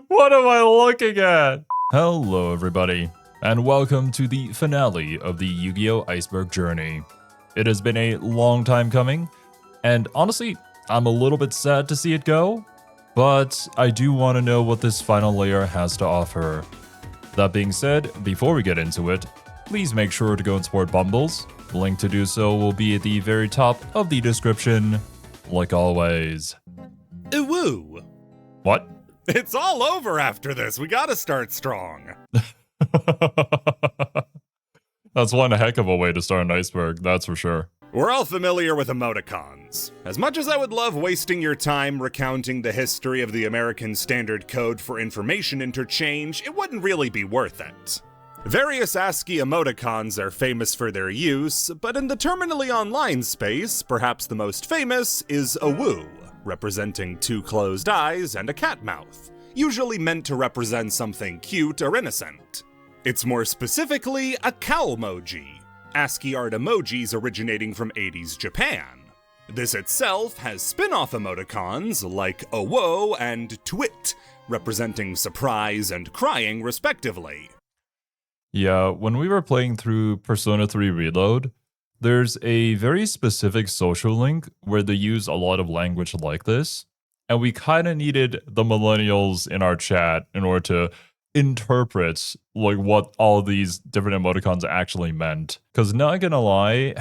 What am I looking at? Hello, everybody, and welcome to the finale of the Yu-Gi-Oh! Iceberg journey. It has been a long time coming, and honestly, I'm a little bit sad to see it go, but I do want to know what this final layer has to offer. That being said, before we get into it, please make sure to go and support Bumbles. The link to do so will be at the very top of the description, like always. Woo! What? It's all over after this. We gotta start strong. That's one heck of a way to start an iceberg, that's for sure. We're all familiar with emoticons. As much as I would love wasting your time recounting the history of the American Standard Code for information interchange, it wouldn't really be worth it. Various ASCII emoticons are famous for their use, but in the terminally online space, perhaps the most famous is a woo, representing two closed eyes and a cat mouth, usually meant to represent something cute or innocent. It's more specifically a cow-emoji, ASCII art emojis originating from 80s Japan. This itself has spin-off emoticons like a whoa and twit, representing surprise and crying respectively. Yeah, when we were playing through Persona 3 Reload, there's a very specific social link where they use a lot of language like this, and we kind of needed the millennials in our chat in order to interpret like what all these different emoticons actually meant. Because not gonna lie,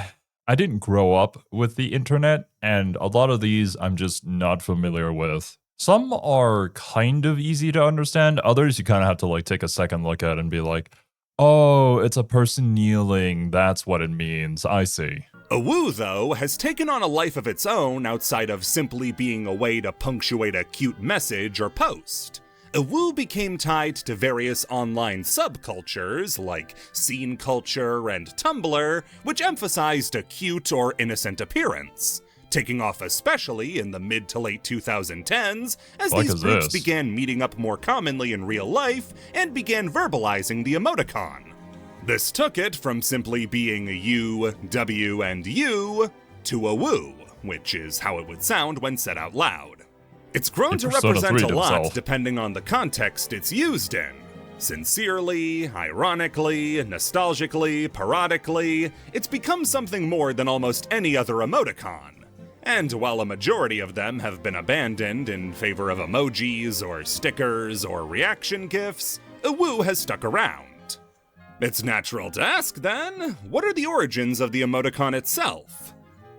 I didn't grow up with the internet, and a lot of these I'm just not familiar with. Some are kind of easy to understand, others you kind of have to like take a second look at and be like, oh, it's a person kneeling, that's what it means, I see. A woo, though, has taken on a life of its own outside of simply being a way to punctuate a cute message or post. A woo became tied to various online subcultures like scene culture and Tumblr, which emphasized a cute or innocent appearance, taking off especially in the mid to late 2010s as these groups began meeting up more commonly in real life and began verbalizing the emoticon. This took it from simply being a U, W, and U to a woo, which is how it would sound when said out loud. It's grown to represent a lot depending on the context it's used in. Sincerely, ironically, nostalgically, parodically, it's become something more than almost any other emoticon. And while a majority of them have been abandoned in favor of emojis or stickers or reaction GIFs, a woo has stuck around. It's natural to ask then, what are the origins of the emoticon itself?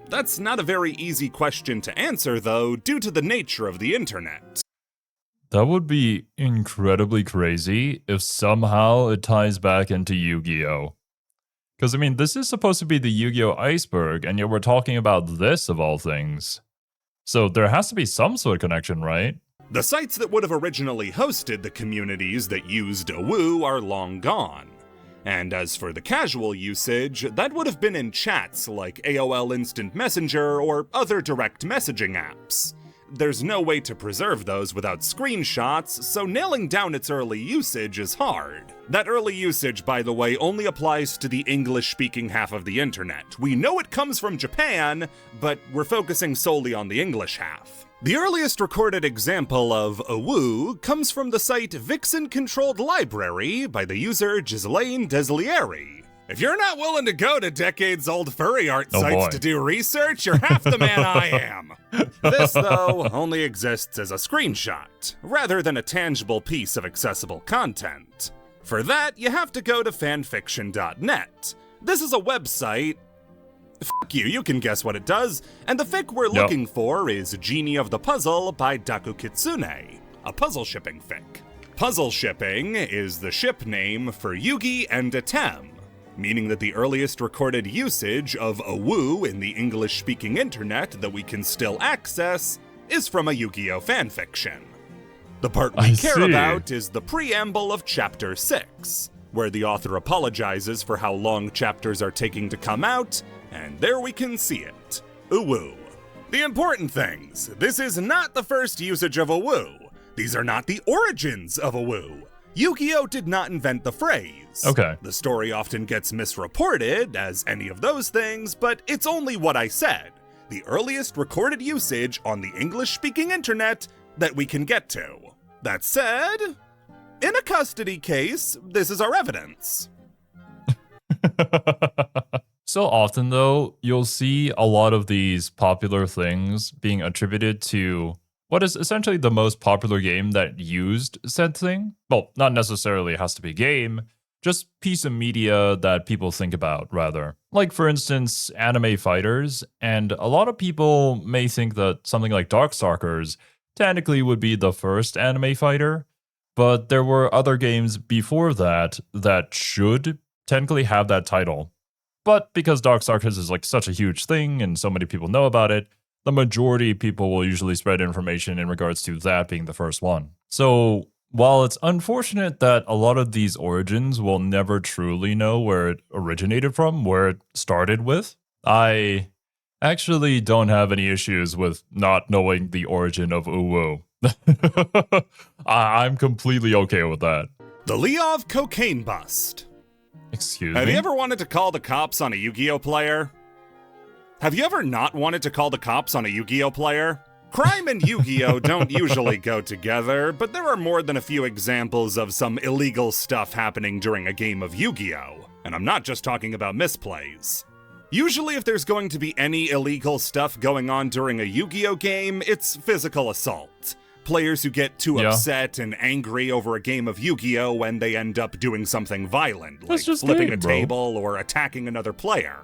That's not a very easy question to answer though, due to the nature of the internet. That would be incredibly crazy if somehow it ties back into Yu-Gi-Oh! Because, I mean, this is supposed to be the Yu-Gi-Oh! Iceberg, and yet we're talking about this of all things. So there has to be some sort of connection, right? The sites that would have originally hosted the communities that used a woo are long gone. And as for the casual usage, that would have been in chats like AOL Instant Messenger or other direct messaging apps. There's no way to preserve those without screenshots, so nailing down its early usage is hard. That early usage, by the way, only applies to the English-speaking half of the internet. We know it comes from Japan, but we're focusing solely on the English half. The earliest recorded example of a woo comes from the site Vixen Controlled Library by the user Ghislaine Deslieri. If you're not willing to go to decades-old furry art sites to do research, you're half the man I am. This, though, only exists as a screenshot, rather than a tangible piece of accessible content. For that, you have to go to fanfiction.net. This is a website. Fuck you, you can guess what it does, and the fic we're looking for is Genie of the Puzzle by Daku Kitsune, a puzzle shipping fic. Puzzle shipping is the ship name for Yugi and Atem, meaning that the earliest recorded usage of a woo in the English-speaking internet that we can still access is from a Yu-Gi-Oh! Fanfiction. The part we care about is the preamble of Chapter 6, where the author apologizes for how long chapters are taking to come out, and there we can see it. A woo. The important things, this is not the first usage of a woo. These are not the origins of a woo. Yu-Gi-Oh! Did not invent the phrase. Okay. The story often gets misreported as any of those things, but it's only what I said. The earliest recorded usage on the English-speaking internet that we can get to. That said, in a custody case, this is our evidence. So often, though, you'll see a lot of these popular things being attributed to what is essentially the most popular game that used said thing. Well, not necessarily has to be game, just piece of media that people think about, rather. Like, for instance, anime fighters, and a lot of people may think that something like Darkstalkers technically would be the first anime fighter, but there were other games before that that should technically have that title. But because Darkstalkers is like such a huge thing and so many people know about it, the majority of people will usually spread information in regards to that being the first one. So while it's unfortunate that a lot of these origins will never truly know where it originated from, where it started with, I actually don't have any issues with not knowing the origin of Uwu. I'm completely okay with that. The Leov cocaine bust. Excuse Have me? you ever wanted to call the cops on a Yu-Gi-Oh player? Have you ever not wanted to call the cops on a Yu-Gi-Oh player? Crime and Yu-Gi-Oh don't usually go together, but there are more than a few examples of some illegal stuff happening during a game of Yu-Gi-Oh! And I'm not just talking about misplays. Usually if there's going to be any illegal stuff going on during a Yu-Gi-Oh game, it's physical assault. Players who get too upset and angry over a game of Yu-Gi-Oh when they end up doing something violent, like flipping a table or attacking another player.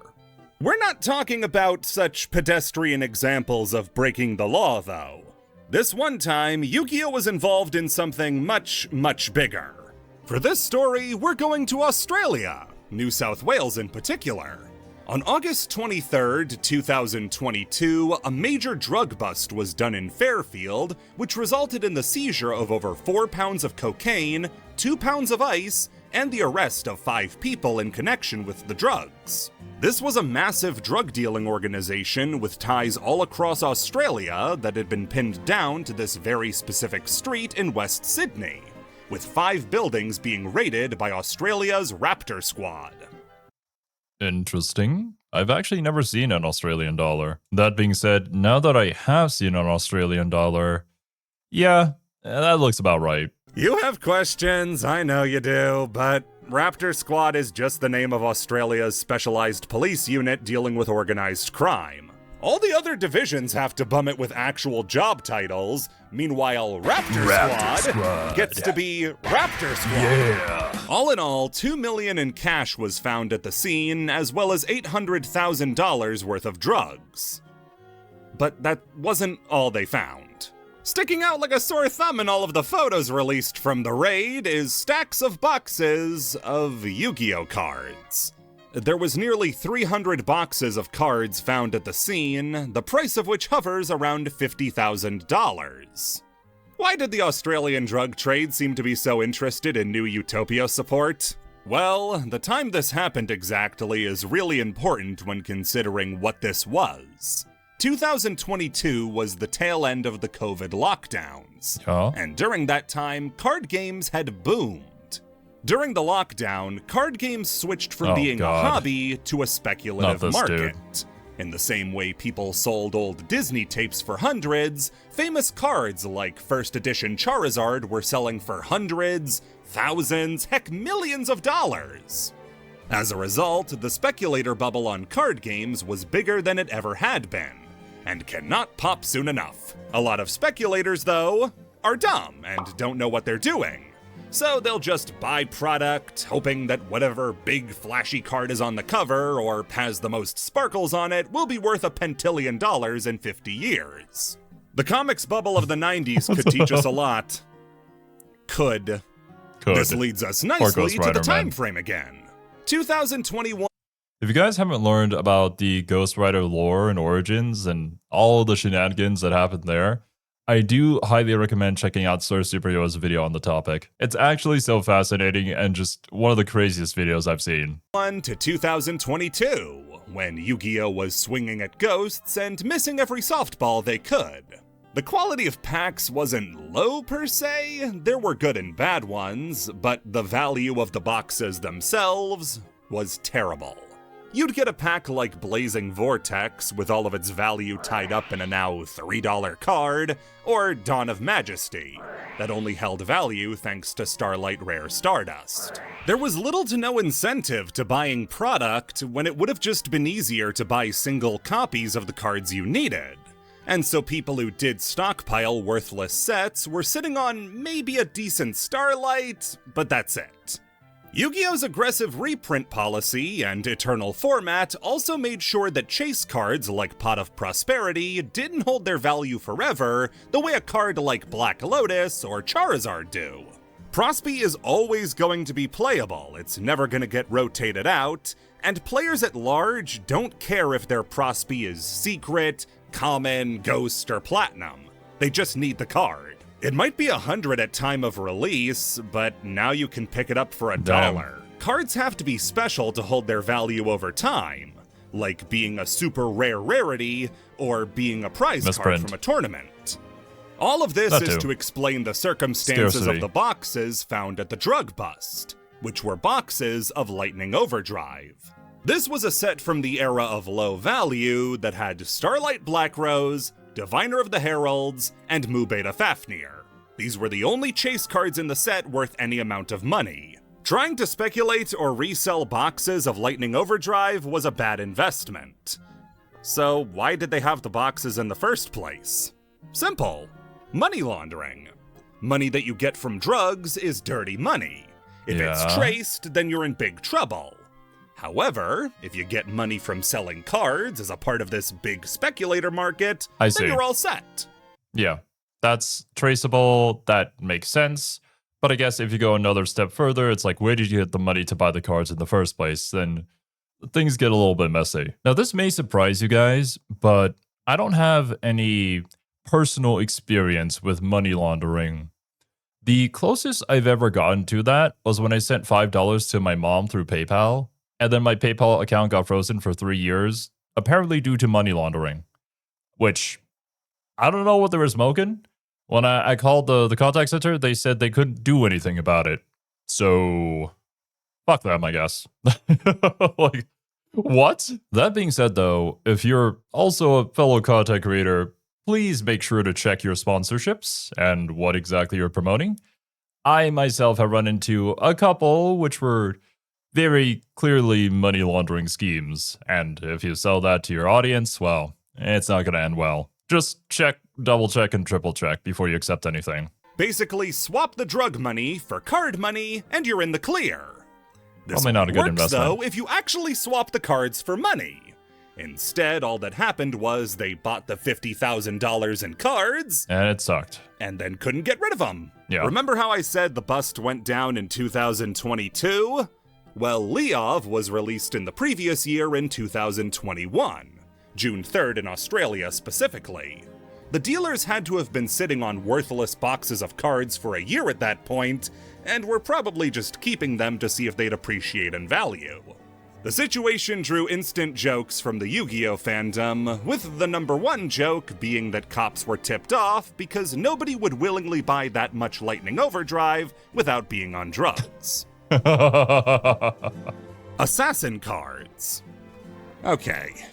We're not talking about such pedestrian examples of breaking the law, though. This one time, Yu-Gi-Oh was involved in something much, much bigger. For this story, we're going to Australia, New South Wales in particular. On August 23rd, 2022, a major drug bust was done in Fairfield, which resulted in the seizure of over 4 pounds of cocaine, 2 pounds of ice, and the arrest of 5 people in connection with the drugs. This was a massive drug dealing organization with ties all across Australia that had been pinned down to this very specific street in West Sydney, with 5 buildings being raided by Australia's Raptor Squad. Interesting. I've actually never seen an Australian dollar. That being said, now that I have seen an Australian dollar, yeah, that looks about right. You have questions, I know you do, but Raptor Squad is just the name of Australia's specialized police unit dealing with organized crime. All the other divisions have to bum it with actual job titles. Meanwhile, Raptor Squad gets to be Raptor Squad. Yeah. All in all, $2 million in cash was found at the scene, as well as $800,000 worth of drugs. But that wasn't all they found. Sticking out like a sore thumb in all of the photos released from the raid is stacks of boxes of Yu-Gi-Oh cards. There was nearly 300 boxes of cards found at the scene, the price of which hovers around $50,000. Why did the Australian drug trade seem to be so interested in new Utopia support? Well, the time this happened exactly is really important when considering what this was. 2022 was the tail end of the COVID lockdowns, and during that time, card games had boomed. During the lockdown, card games switched from being a hobby to a speculative market. In the same way people sold old Disney tapes for hundreds, famous cards like first edition Charizard were selling for hundreds, thousands, heck millions of dollars. As a result, the speculator bubble on card games was bigger than it ever had been, and cannot pop soon enough. A lot of speculators, though, are dumb and don't know what they're doing. So they'll just buy product, hoping that whatever big flashy card is on the cover or has the most sparkles on it will be worth $1 pentillion in 50 years. The comics bubble of the 90s could teach us a lot. Could. This leads us nicely to the time frame again. 2021. If you guys haven't learned about the Ghost Rider lore and origins and all the shenanigans that happened there, I do highly recommend checking out Sir Superhero's video on the topic. It's actually so fascinating and just one of the craziest videos I've seen. To 2022, when Yu-Gi-Oh was swinging at ghosts and missing every softball they could. The quality of packs wasn't low per se, there were good and bad ones, but the value of the boxes themselves was terrible. You'd get a pack like Blazing Vortex with all of its value tied up in a now $3 card, or Dawn of Majesty, that only held value thanks to Starlight Rare Stardust. There was little to no incentive to buying product when it would have just been easier to buy single copies of the cards you needed. And so people who did stockpile worthless sets were sitting on maybe a decent Starlight, but that's it. Yu-Gi-Oh's aggressive reprint policy and eternal format also made sure that chase cards like Pot of Prosperity didn't hold their value forever the way a card like Black Lotus or Charizard do. Prospe is always going to be playable, it's never going to get rotated out, and players at large don't care if their Prospe is secret, common, ghost, or platinum. They just need the card. It might be $100 at time of release, but now you can pick it up for $1. Cards have to be special to hold their value over time, like being a super rare rarity or being a prize card from a tournament. All of this is to explain the circumstances of the boxes found at the drug bust, which were boxes of Lightning Overdrive. This was a set from the era of low value that had Starlight Black Rose, Diviner of the Heralds, and Mu Beta Fafnir. These were the only chase cards in the set worth any amount of money. Trying to speculate or resell boxes of Lightning Overdrive was a bad investment. So why did they have the boxes in the first place? Simple. Money laundering. Money that you get from drugs is dirty money. If it's traced, then you're in big trouble. However, if you get money from selling cards as a part of this big speculator market, then you're all set. Yeah, that's traceable, that makes sense. But I guess if you go another step further, it's like, where did you get the money to buy the cards in the first place? Then things get a little bit messy. Now, this may surprise you guys, but I don't have any personal experience with money laundering. The closest I've ever gotten to that was when I sent $5 to my mom through PayPal. And then my PayPal account got frozen for 3 years, apparently due to money laundering. Which, I don't know what they were smoking. When I called the contact center, they said they couldn't do anything about it. So, fuck them, I guess. Like, what? That being said, though, if you're also a fellow content creator, please make sure to check your sponsorships and what exactly you're promoting. I myself have run into a couple which were very clearly money laundering schemes, and if you sell that to your audience, well, it's not going to end well. Just check, double check, and triple check before you accept anything. Basically, swap the drug money for card money, and you're in the clear. This Probably not a good works, investment. though, if you actually swap the cards for money. Instead, all that happened was they bought the $50,000 in cards, and it sucked, and then couldn't get rid of them. Yeah. Remember how I said the bust went down in 2022? Well, Leov was released in the previous year in 2021, June 3rd in Australia specifically. The dealers had to have been sitting on worthless boxes of cards for a year at that point, and were probably just keeping them to see if they'd appreciate in value. The situation drew instant jokes from the Yu-Gi-Oh fandom, with the number one joke being that cops were tipped off because nobody would willingly buy that much Lightning Overdrive without being on drugs. Assassin cards. Okay,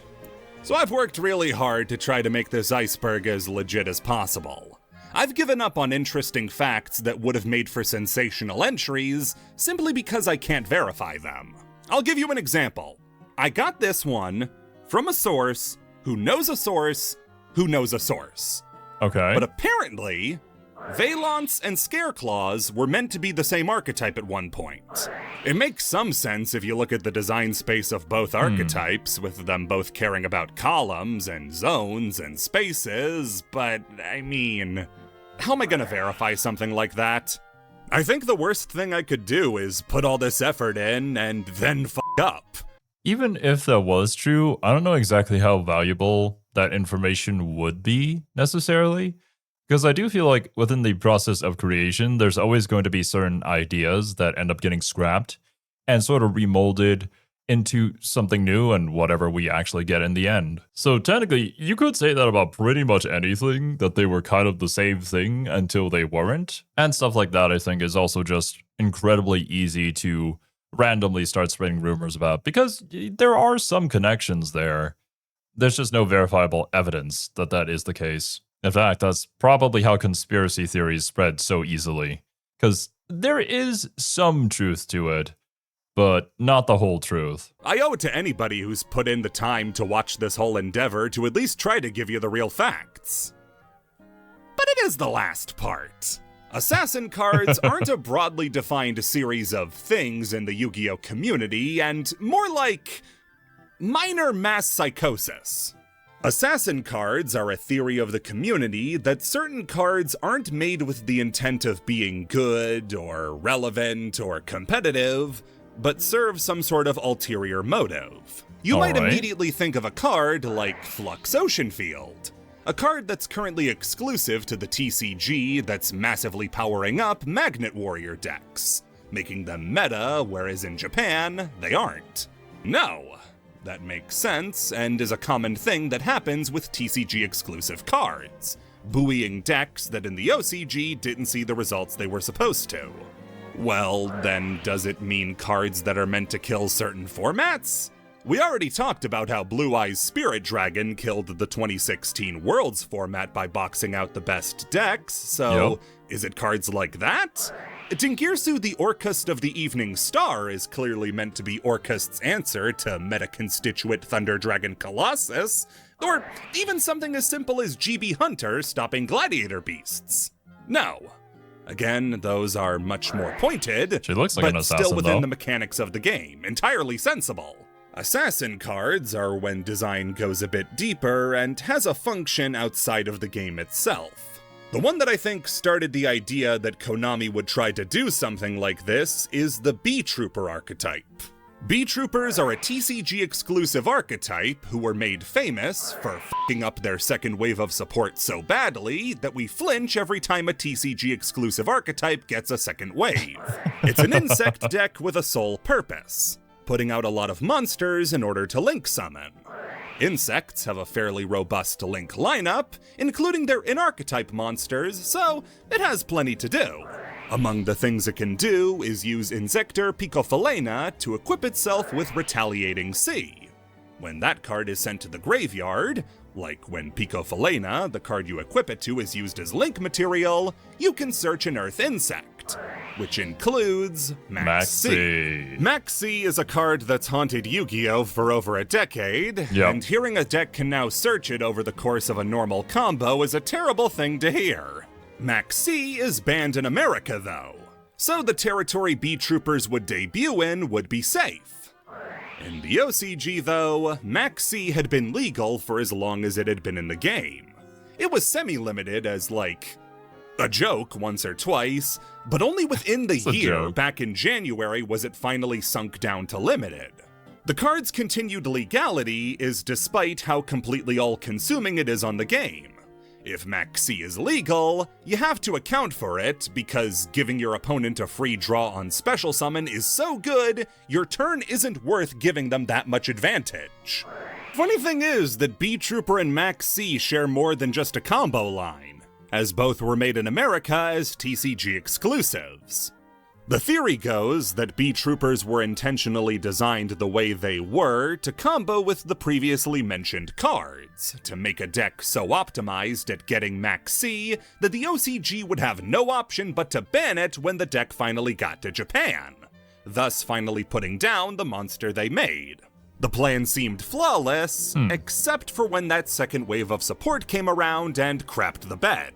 so I've worked really hard to try to make this Iceberg as legit as possible. I've given up on interesting facts that would have made for sensational entries simply because I can't verify them. I'll give you an example. I got this one from a source who knows a source who knows a source. Okay. But apparently, Valance and Scareclaws were meant to be the same archetype at one point. It makes some sense if you look at the design space of both archetypes, with them both caring about columns and zones and spaces, but I mean, how am I gonna verify something like that? I think the worst thing I could do is put all this effort in and then f*** up. Even if that was true, I don't know exactly how valuable that information would be necessarily. Because I do feel like within the process of creation, there's always going to be certain ideas that end up getting scrapped and sort of remolded into something new and whatever we actually get in the end. So technically, you could say that about pretty much anything, that they were kind of the same thing until they weren't. And stuff like that, I think, is also just incredibly easy to randomly start spreading rumors about, because there are some connections there. There's just no verifiable evidence that that is the case. In fact, that's probably how conspiracy theories spread so easily, because there is some truth to it, but not the whole truth. I owe it to anybody who's put in the time to watch this whole endeavor to at least try to give you the real facts. But it is the last part. Assassin cards aren't a broadly defined series of things in the Yu-Gi-Oh! Community, and more like minor mass psychosis. Assassin cards are a theory of the community that certain cards aren't made with the intent of being good, or relevant, or competitive, but serve some sort of ulterior motive. You might immediately think of a card like Flux Ocean Field, a card that's currently exclusive to the TCG that's massively powering up Magnet Warrior decks, making them meta, whereas in Japan, they aren't. No, that makes sense, and is a common thing that happens with TCG exclusive cards, buoying decks that in the OCG didn't see the results they were supposed to. Well, then does it mean cards that are meant to kill certain formats? We already talked about how Blue Eyes Spirit Dragon killed the 2016 Worlds format by boxing out the best decks, so is it cards like that? Tinkirsu the Orcust of the Evening Star is clearly meant to be Orcust's answer to meta-constituent Thunder Dragon Colossus, or even something as simple as GB Hunter stopping Gladiator Beasts. No. Again, those are much more pointed, She looks like an but assassin, still within though. the mechanics of the game, entirely sensible. Assassin cards are when design goes a bit deeper and has a function outside of the game itself. The one that I think started the idea that Konami would try to do something like this is the B-Trooper archetype. B-Troopers are a TCG exclusive archetype who were made famous for f***ing up their second wave of support so badly that we flinch every time a TCG exclusive archetype gets a second wave. It's an insect deck with a sole purpose: putting out a lot of monsters in order to link summon. Insects have a fairly robust link lineup, including their in-archetype monsters, so it has plenty to do. Among the things it can do is use Insector Picofalena to equip itself with Retaliating Sea. When that card is sent to the graveyard, like when Picofalena, the card you equip it to, is used as link material, you can search an Earth Insect, which includes Maxi. Maxi is a card that's haunted Yu-Gi-Oh! For over a decade, and hearing a deck can now search it over the course of a normal combo is a terrible thing to hear. Maxi is banned in America, though, so the territory B-Troopers would debut in would be safe. In the OCG, though, Maxi had been legal for as long as it had been in the game. It was semi-limited as, like, a joke once or twice, but only within the year, back in January, was it finally sunk down to limited. The card's continued legality is despite how completely all-consuming it is on the game. If Maxi is legal, you have to account for it, because giving your opponent a free draw on Special Summon is so good, your turn isn't worth giving them that much advantage. Funny thing is that B-Trooper and Maxi share more than just a combo line, as both were made in America as TCG exclusives. The theory goes that B-Troopers were intentionally designed the way they were to combo with the previously mentioned cards, to make a deck so optimized at getting Maxi that the OCG would have no option but to ban it when the deck finally got to Japan, thus finally putting down the monster they made. The plan seemed flawless, except for when that second wave of support came around and crapped the bed.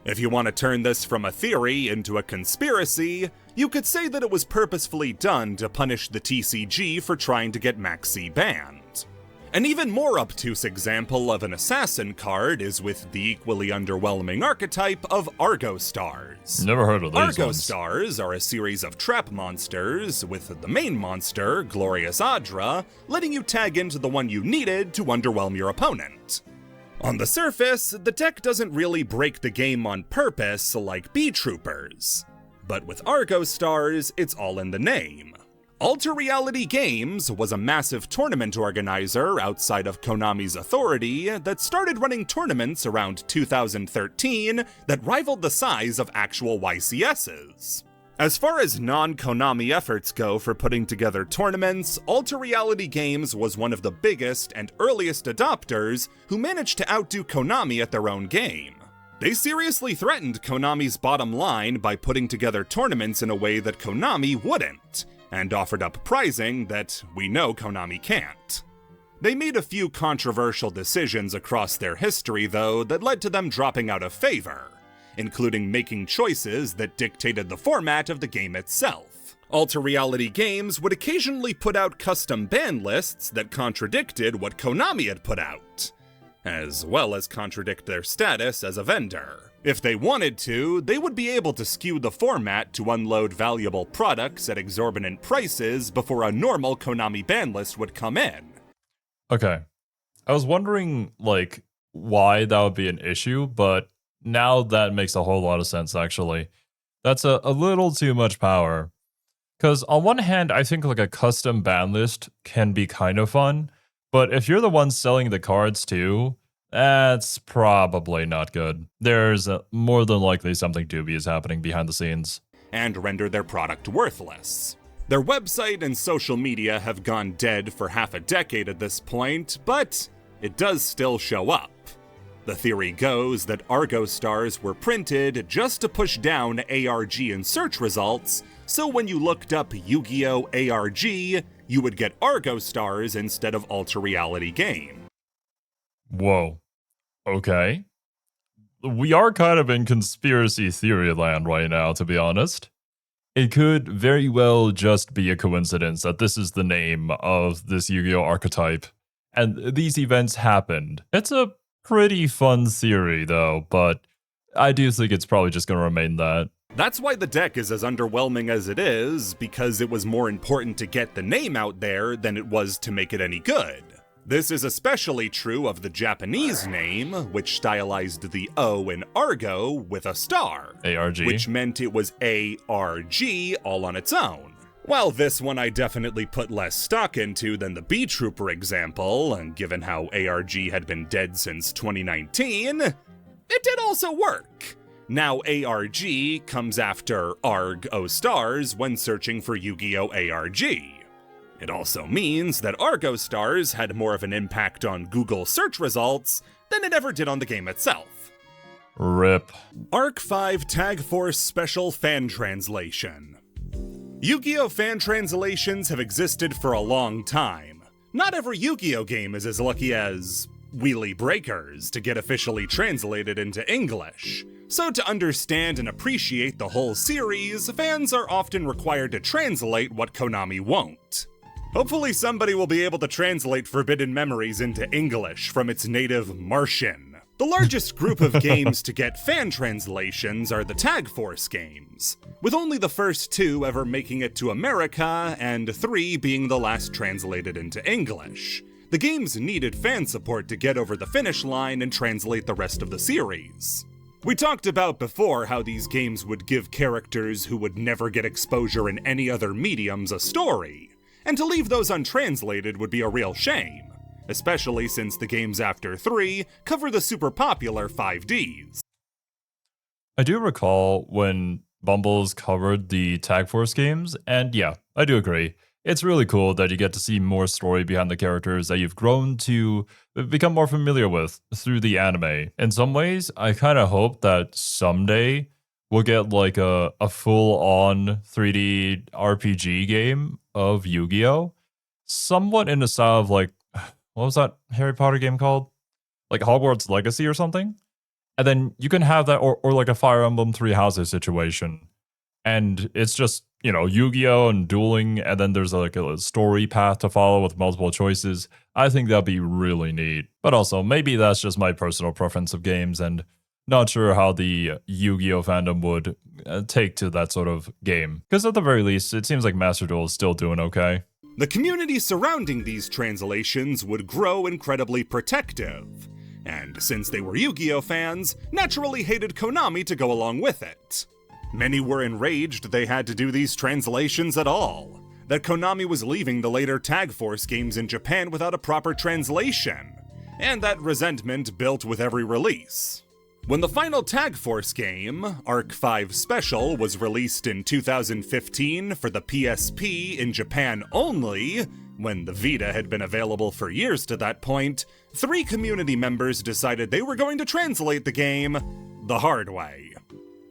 If you want to turn this from a theory into a conspiracy, you could say that it was purposefully done to punish the TCG for trying to get Maxi banned. An even more obtuse example of an assassin card is with the equally underwhelming archetype of Argo Stars. Never heard of these Argo ones. Stars are a series of trap monsters, with the main monster, Glorious Adra, letting you tag into the one you needed to underwhelm your opponent. On the surface, the deck doesn't really break the game on purpose like B-Troopers. But with Argo Stars, it's all in the name. Alter Reality Games was a massive tournament organizer outside of Konami's authority that started running tournaments around 2013 that rivaled the size of actual YCSs. As far as non-Konami efforts go for putting together tournaments, Alter Reality Games was one of the biggest and earliest adopters who managed to outdo Konami at their own game. They seriously threatened Konami's bottom line by putting together tournaments in a way that Konami wouldn't, and offered up pricing that we know Konami can't. They made a few controversial decisions across their history, though, that led to them dropping out of favor, including making choices that dictated the format of the game itself. Alter Reality Games would occasionally put out custom ban lists that contradicted what Konami had put out, as well as contradict their status as a vendor. If they wanted to, they would be able to skew the format to unload valuable products at exorbitant prices before a normal Konami ban list would come in. Okay. I was wondering, why that would be an issue, but now that makes a whole lot of sense, actually. That's a little too much power. Because on one hand, I think a custom ban list can be kind of fun, but if you're the one selling the cards too, that's probably not good. There's more than likely something dubious happening behind the scenes. And render their product worthless. Their website and social media have gone dead for half a decade at this point, but it does still show up. The theory goes that Argo stars were printed just to push down ARG in search results, so when you looked up Yu-Gi-Oh! ARG, you would get Argo stars instead of Alter Reality Game. Whoa. Okay. We are kind of in conspiracy theory land right now, to be honest. It could very well just be a coincidence that this is the name of this Yu-Gi-Oh! Archetype, and these events happened. It's a pretty fun theory, though, but I do think it's probably just going to remain that. That's why the deck is as underwhelming as it is, because it was more important to get the name out there than it was to make it any good. This is especially true of the Japanese name, which stylized the O in Argo with a star. ARG. Which meant it was ARG all on its own. While this one I definitely put less stock into than the B-Trooper example, and given how ARG had been dead since 2019, it did also work. Now ARG comes after ARG O stars when searching for Yu-Gi-Oh! ARG. It also means that Argo stars had more of an impact on Google search results than it ever did on the game itself. RIP. Arc 5 Tag Force Special Fan Translation. Yu-Gi-Oh! Fan translations have existed for a long time. Not every Yu-Gi-Oh! Game is as lucky as Wheelie Breakers to get officially translated into English. So to understand and appreciate the whole series, fans are often required to translate what Konami won't. Hopefully somebody will be able to translate Forbidden Memories into English from its native Martian. The largest group of games to get fan translations are the Tag Force games, with only the first 2 ever making it to America and 3 being the last translated into English. The games needed fan support to get over the finish line and translate the rest of the series. We talked about before how these games would give characters who would never get exposure in any other mediums a story, and to leave those untranslated would be a real shame, especially since the games after 3 cover the super popular 5Ds. I do recall when Bumbles covered the Tag Force games, and yeah, I do agree. It's really cool that you get to see more story behind the characters that you've grown to become more familiar with through the anime. In some ways, I kind of hope that someday we'll get a full-on 3D RPG game of Yu-Gi-Oh! Somewhat in the style of what was that Harry Potter game called? Hogwarts Legacy or something? And then you can have that, or a Fire Emblem Three Houses situation. And it's just, Yu-Gi-Oh! And dueling, and then there's a story path to follow with multiple choices. I think that'd be really neat. But also, maybe that's just my personal preference of games, and not sure how the Yu-Gi-Oh! Fandom would take to that sort of game. Because at the very least, it seems like Master Duel is still doing okay. The community surrounding these translations would grow incredibly protective, and since they were Yu-Gi-Oh! Fans, naturally hated Konami to go along with it. Many were enraged they had to do these translations at all, that Konami was leaving the later Tag Force games in Japan without a proper translation, and that resentment built with every release. When the final Tag Force game, Arc 5 Special, was released in 2015 for the PSP in Japan only, when the Vita had been available for years to that point, 3 community members decided they were going to translate the game the hard way.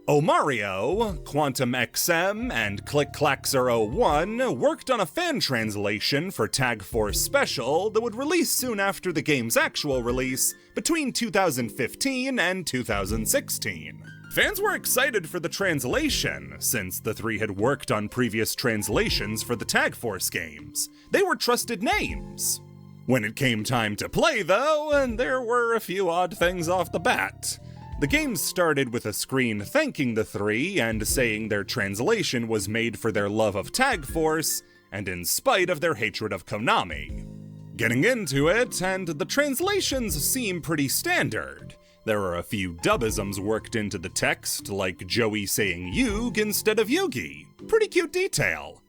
Omario, Quantum XM, and ClickClack01 worked on a fan translation for Tag Force Special that would release soon after the game's actual release, between 2015 and 2016. Fans were excited for the translation, since the 3 had worked on previous translations for the Tag Force games. They were trusted names. When it came time to play, though, there were a few odd things off the bat. The game started with a screen thanking the 3 and saying their translation was made for their love of Tag Force and in spite of their hatred of Konami. Getting into it, and the translations seem pretty standard. There are a few dubisms worked into the text, like Joey saying Yug instead of Yugi. Pretty cute detail.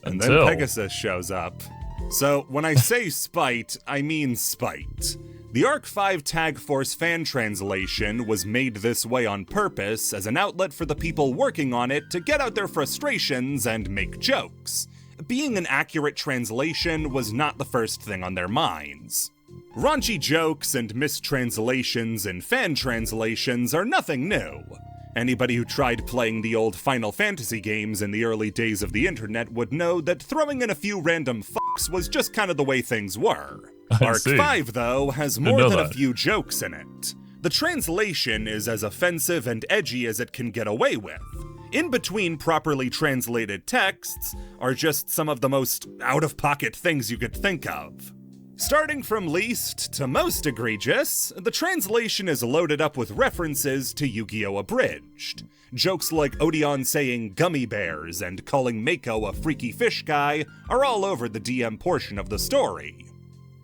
And then Pegasus shows up. So when I say spite, I mean spite. The Arc 5 Tag Force fan translation was made this way on purpose as an outlet for the people working on it to get out their frustrations and make jokes. Being an accurate translation was not the first thing on their minds. Raunchy jokes and mistranslations in fan translations are nothing new. Anybody who tried playing the old Final Fantasy games in the early days of the internet would know that throwing in a few random fucks was just kind of the way things were. Arc 5, though, has more than a few jokes in it. The translation is as offensive and edgy as it can get away with. In between properly translated texts are just some of the most out-of-pocket things you could think of. Starting from least to most egregious, the translation is loaded up with references to Yu-Gi-Oh! Abridged. Jokes like Odeon saying gummy bears and calling Mako a freaky fish guy are all over the DM portion of the story.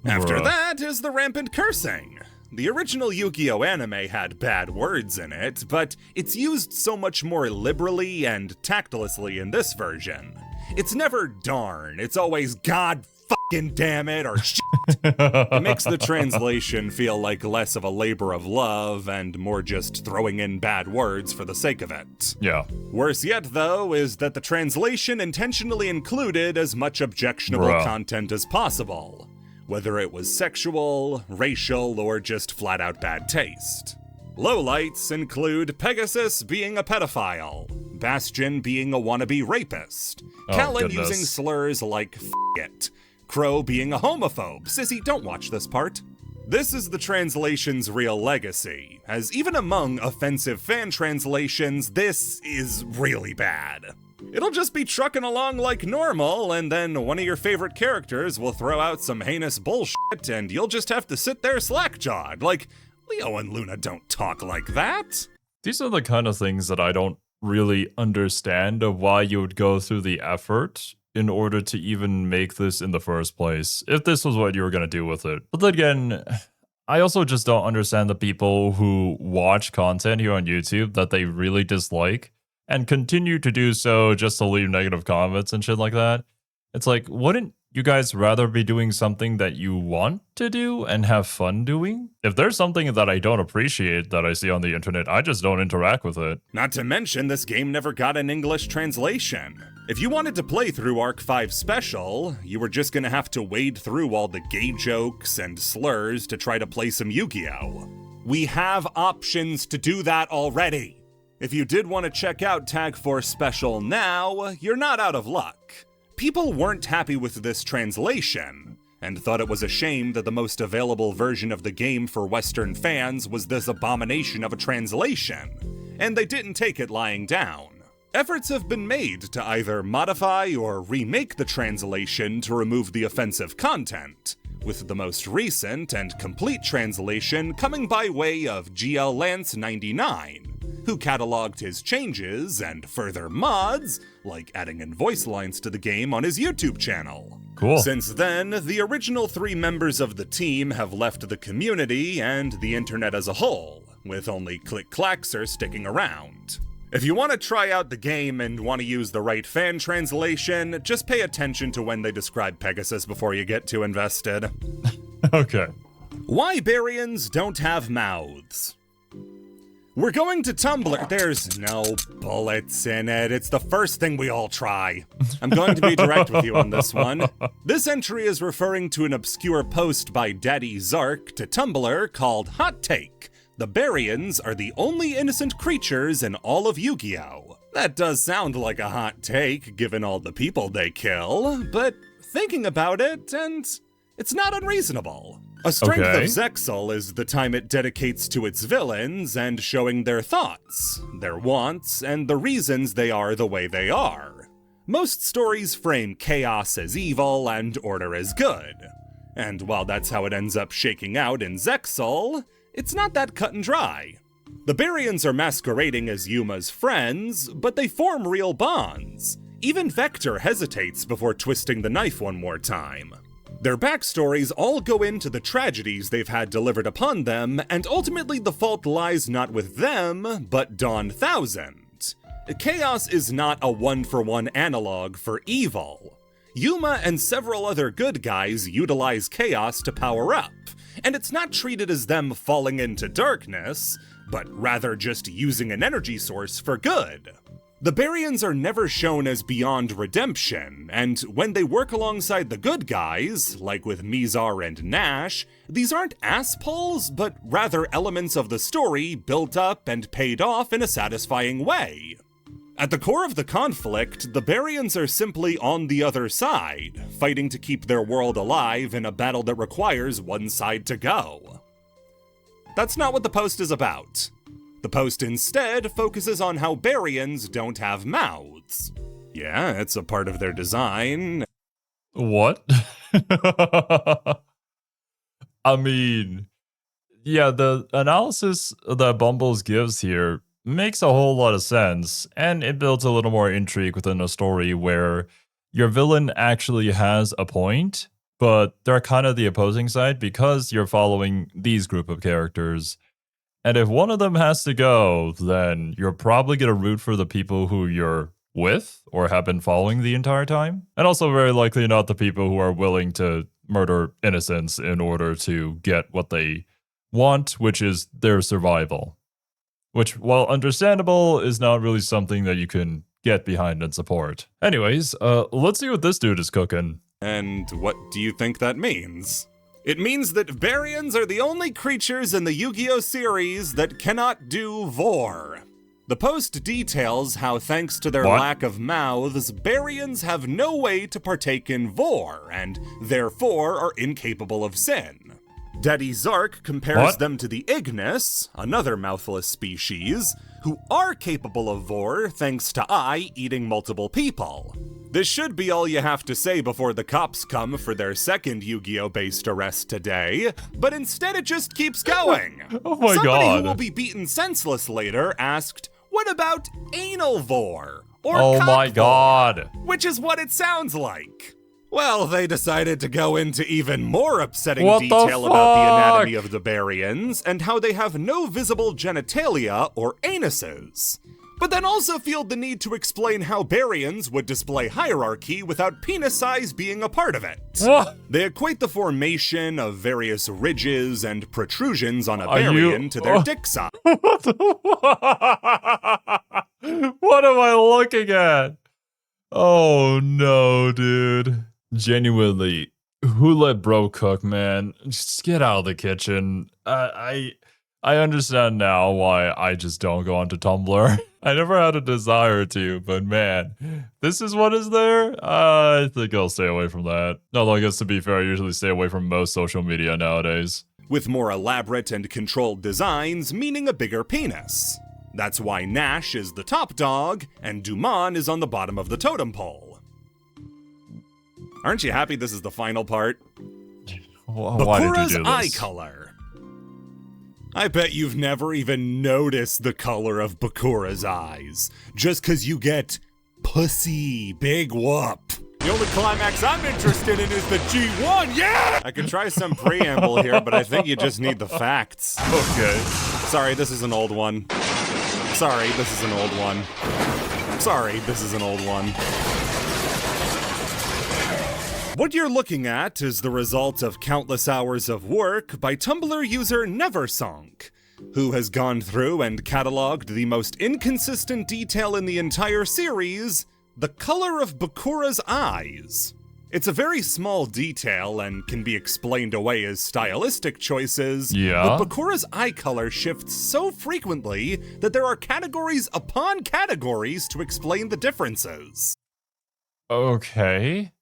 After that is the rampant cursing. The original Yu-Gi-Oh! Anime had bad words in it, but it's used so much more liberally and tactlessly in this version. It's never darn, it's always god fucking damn it or shit. It makes the translation feel like less of a labor of love and more just throwing in bad words for the sake of it. Yeah. Worse yet, though, is that the translation intentionally included as much objectionable content as possible, whether it was sexual, racial, or just flat-out bad taste. Lowlights include Pegasus being a pedophile, Bastion being a wannabe rapist, Callan using slurs like f*** it, Crow being a homophobe. Sissy, don't watch this part. This is the translation's real legacy, as even among offensive fan translations, this is really bad. It'll just be trucking along like normal, and then one of your favorite characters will throw out some heinous bullshit, and you'll just have to sit there slack-jawed. Like, Leo and Luna don't talk like that. These are the kind of things that I don't really understand of why you would go through the effort in order to even make this in the first place, if this was what you were going to do with it. But then again, I also just don't understand the people who watch content here on YouTube that they really dislike and continue to do so just to leave negative comments and shit like that. It's like, wouldn't you guys rather be doing something that you want to do and have fun doing? If there's something that I don't appreciate that I see on the internet, I just don't interact with it. Not to mention, this game never got an English translation. If you wanted to play through Arc 5 Special, you were just gonna have to wade through all the gay jokes and slurs to try to play some Yu-Gi-Oh! We have options to do that already. If you did want to check out Tag Force Special now, you're not out of luck. People weren't happy with this translation, and thought it was a shame that the most available version of the game for Western fans was this abomination of a translation, and they didn't take it lying down. Efforts have been made to either modify or remake the translation to remove the offensive content, with the most recent and complete translation coming by way of GL Lance 99, who cataloged his changes and further mods, like adding in voice lines to the game on his YouTube channel. Cool. Since then, the original 3 members of the team have left the community and the internet as a whole, with only ClickClaxer sticking around. If you want to try out the game and want to use the right fan translation, just pay attention to when they describe Pegasus before you get too invested. Okay. Why Baryons don't have mouths. We're going to Tumblr. There's no bullets in it. It's the first thing we all try. I'm going to be direct with you on this one. This entry is referring to an obscure post by Daddy Zark to Tumblr called Hot Take. The Baryons are the only innocent creatures in all of Yu-Gi-Oh! That does sound like a hot take, given all the people they kill, but thinking about it, and it's not unreasonable. A strength of Zexal is the time it dedicates to its villains and showing their thoughts, their wants, and the reasons they are the way they are. Most stories frame chaos as evil and order as good. And while that's how it ends up shaking out in Zexal, it's not that cut and dry. The Baryons are masquerading as Yuma's friends, but they form real bonds. Even Vector hesitates before twisting the knife one more time. Their backstories all go into the tragedies they've had delivered upon them, and ultimately the fault lies not with them, but Dawn Thousand. Chaos is not a one-for-one analog for evil. Yuma and several other good guys utilize chaos to power up, and it's not treated as them falling into darkness, but rather just using an energy source for good. The Baryons are never shown as beyond redemption, and when they work alongside the good guys, like with Mizar and Nash, these aren't asspulls, but rather elements of the story built up and paid off in a satisfying way. At the core of the conflict, the Baryons are simply on the other side, fighting to keep their world alive in a battle that requires one side to go. That's not what the post is about. The post instead focuses on how Baryons don't have mouths. Yeah, it's a part of their design. What? I mean, yeah, the analysis that Bumbles gives here makes a whole lot of sense, and it builds a little more intrigue within a story where your villain actually has a point, but they're kind of the opposing side because you're following these group of characters. And if one of them has to go, then you're probably going to root for the people who you're with or have been following the entire time. And also very likely not the people who are willing to murder innocents in order to get what they want, which is their survival. Which, while understandable, is not really something that you can get behind and support. Anyways, let's see what this dude is cooking. And what do you think that means? It means that Baryons are the only creatures in the Yu-Gi-Oh! Series that cannot do Vor. The post details how, thanks to their lack of mouths, Baryons have no way to partake in Vor, and therefore are incapable of sin. Daddy Zark compares them to the Ignis, another mouthless species, who are capable of Vor thanks to I eating multiple people. This should be all you have to say before the cops come for their second Yu-Gi-Oh! Based arrest today, but instead it just keeps going. Oh my Somebody god. who will be beaten senseless later asked, what about anal Vor? Or Oh cock my Vor? god. Which is what it sounds like. Well, they decided to go into even more upsetting What the detail about the fuck? anatomy of the Baryons and how they have no visible genitalia or anuses. But then also feel the need to explain how Baryons would display hierarchy without penis size being a part of it. What? They equate the formation of various ridges and protrusions on a Are you- Baryon to their dick size. What the What am I looking at? Oh no, dude. Genuinely, who let bro cook, man? Just get out of the kitchen. I understand now why I just don't go onto Tumblr. I never had a desire to, but man, this is what is there? I think I'll stay away from that. Although I guess to be fair, I usually stay away from most social media nowadays. With more elaborate and controlled designs, meaning a bigger penis. That's why Nash is the top dog, and Duman is on the bottom of the totem pole. Aren't you happy this is the final part? Why did you Bakura's do eye this? color. I bet you've never even noticed the color of Bakura's eyes, just 'cause you get pussy, big whoop. The only climax I'm interested in is the G1, yeah! I could try some preamble here, but I think you just need the facts. Okay. Sorry, this is an old one. Sorry, this is an old one. Sorry, this is an old one. What you're looking at is the result of countless hours of work by Tumblr user Neversunk. who has gone through and cataloged the most inconsistent detail in the entire series: the color of Bakura's eyes. It's a very small detail and can be explained away as stylistic choices, Yeah? but Bakura's eye color shifts so frequently that there are categories upon categories to explain the differences. Okay.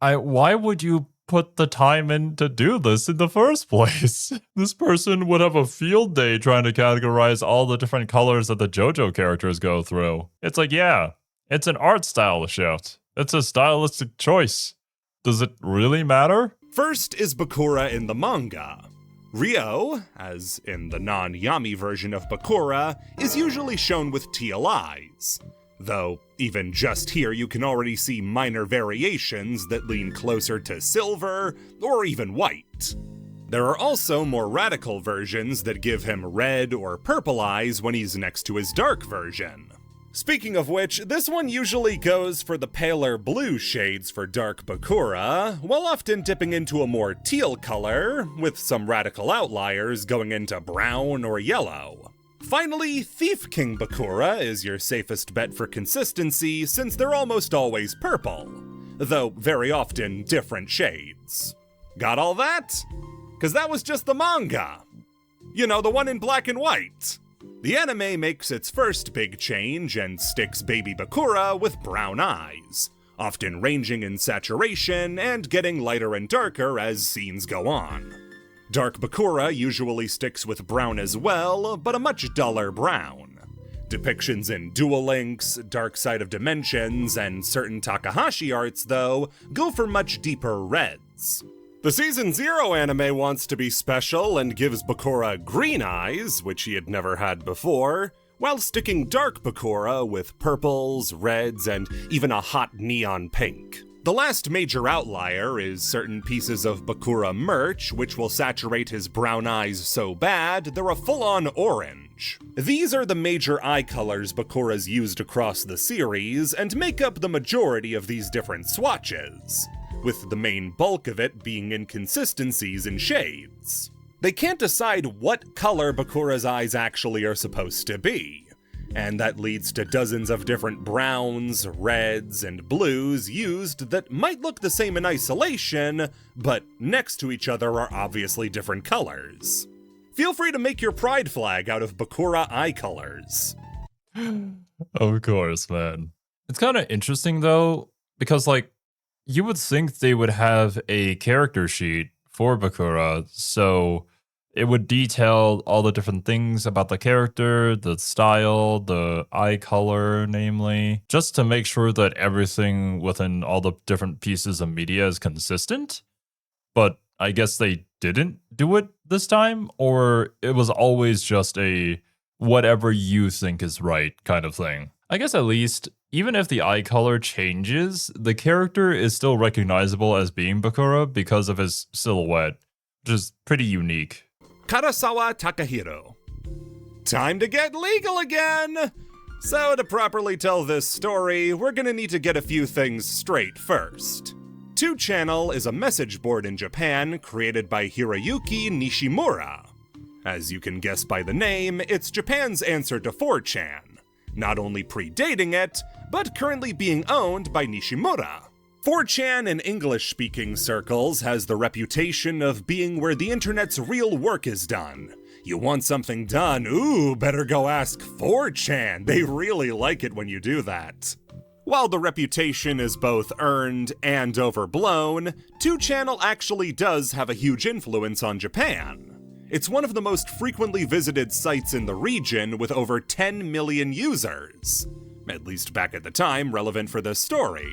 Why would you put the time in to do this in the first place? This person would have a field day trying to categorize all the different colors that the JoJo characters go through. It's like, yeah, it's an art style shift. It's a stylistic choice. Does it really matter? First is Bakura in the manga. Ryo, as in the non-Yami version of Bakura, is usually shown with teal eyes. Though, even just here you can already see minor variations that lean closer to silver or even white. There are also more radical versions that give him red or purple eyes when he's next to his dark version. Speaking of which, this one usually goes for the paler blue shades for Dark Bakura, while often dipping into a more teal color, with some radical outliers going into brown or yellow. Finally, Thief King Bakura is your safest bet for consistency since they're almost always purple, though very often different shades. Got all that? 'Cause that was just the manga. You know, the one in black and white. The anime makes its first big change and sticks baby Bakura with brown eyes, often ranging in saturation and getting lighter and darker as scenes go on. Dark Bakura usually sticks with brown as well, but a much duller brown. Depictions in Duel Links, Dark Side of Dimensions, and certain Takahashi arts, though, go for much deeper reds. The Season 0 anime wants to be special and gives Bakura green eyes, which he had never had before, while sticking Dark Bakura with purples, reds, and even a hot neon pink. The last major outlier is certain pieces of Bakura merch, which will saturate his brown eyes so bad they're a full-on orange. These are the major eye colors Bakura's used across the series, and make up the majority of these different swatches, with the main bulk of it being inconsistencies in shades. They can't decide what color Bakura's eyes actually are supposed to be, and that leads to dozens of different browns, reds, and blues used that might look the same in isolation, but next to each other are obviously different colors. Feel free to make your pride flag out of Bakura eye colors. Of course, man. It's kind of interesting, though, because, like, you would think they would have a character sheet for Bakura, so it would detail all the different things about the character, the style, the eye color, namely, just to make sure that everything within all the different pieces of media is consistent. But I guess they didn't do it this time, or it was always just a whatever you think is right kind of thing. I guess at least, even if the eye color changes, the character is still recognizable as being Bakura because of his silhouette, which is pretty unique. Karasawa Takahiro. Time to get legal again! So to properly tell this story, we're gonna need to get a few things straight first. 2channel is a message board in Japan created by Hiroyuki Nishimura. As you can guess by the name, it's Japan's answer to 4chan, not only predating it, but currently being owned by Nishimura. 4chan in English-speaking circles has the reputation of being where the internet's real work is done. You want something done, ooh, better go ask 4chan. They really like it when you do that. While the reputation is both earned and overblown, 2channel actually does have a huge influence on Japan. It's one of the most frequently visited sites in the region with over 10 million users. At least back at the time relevant for this story.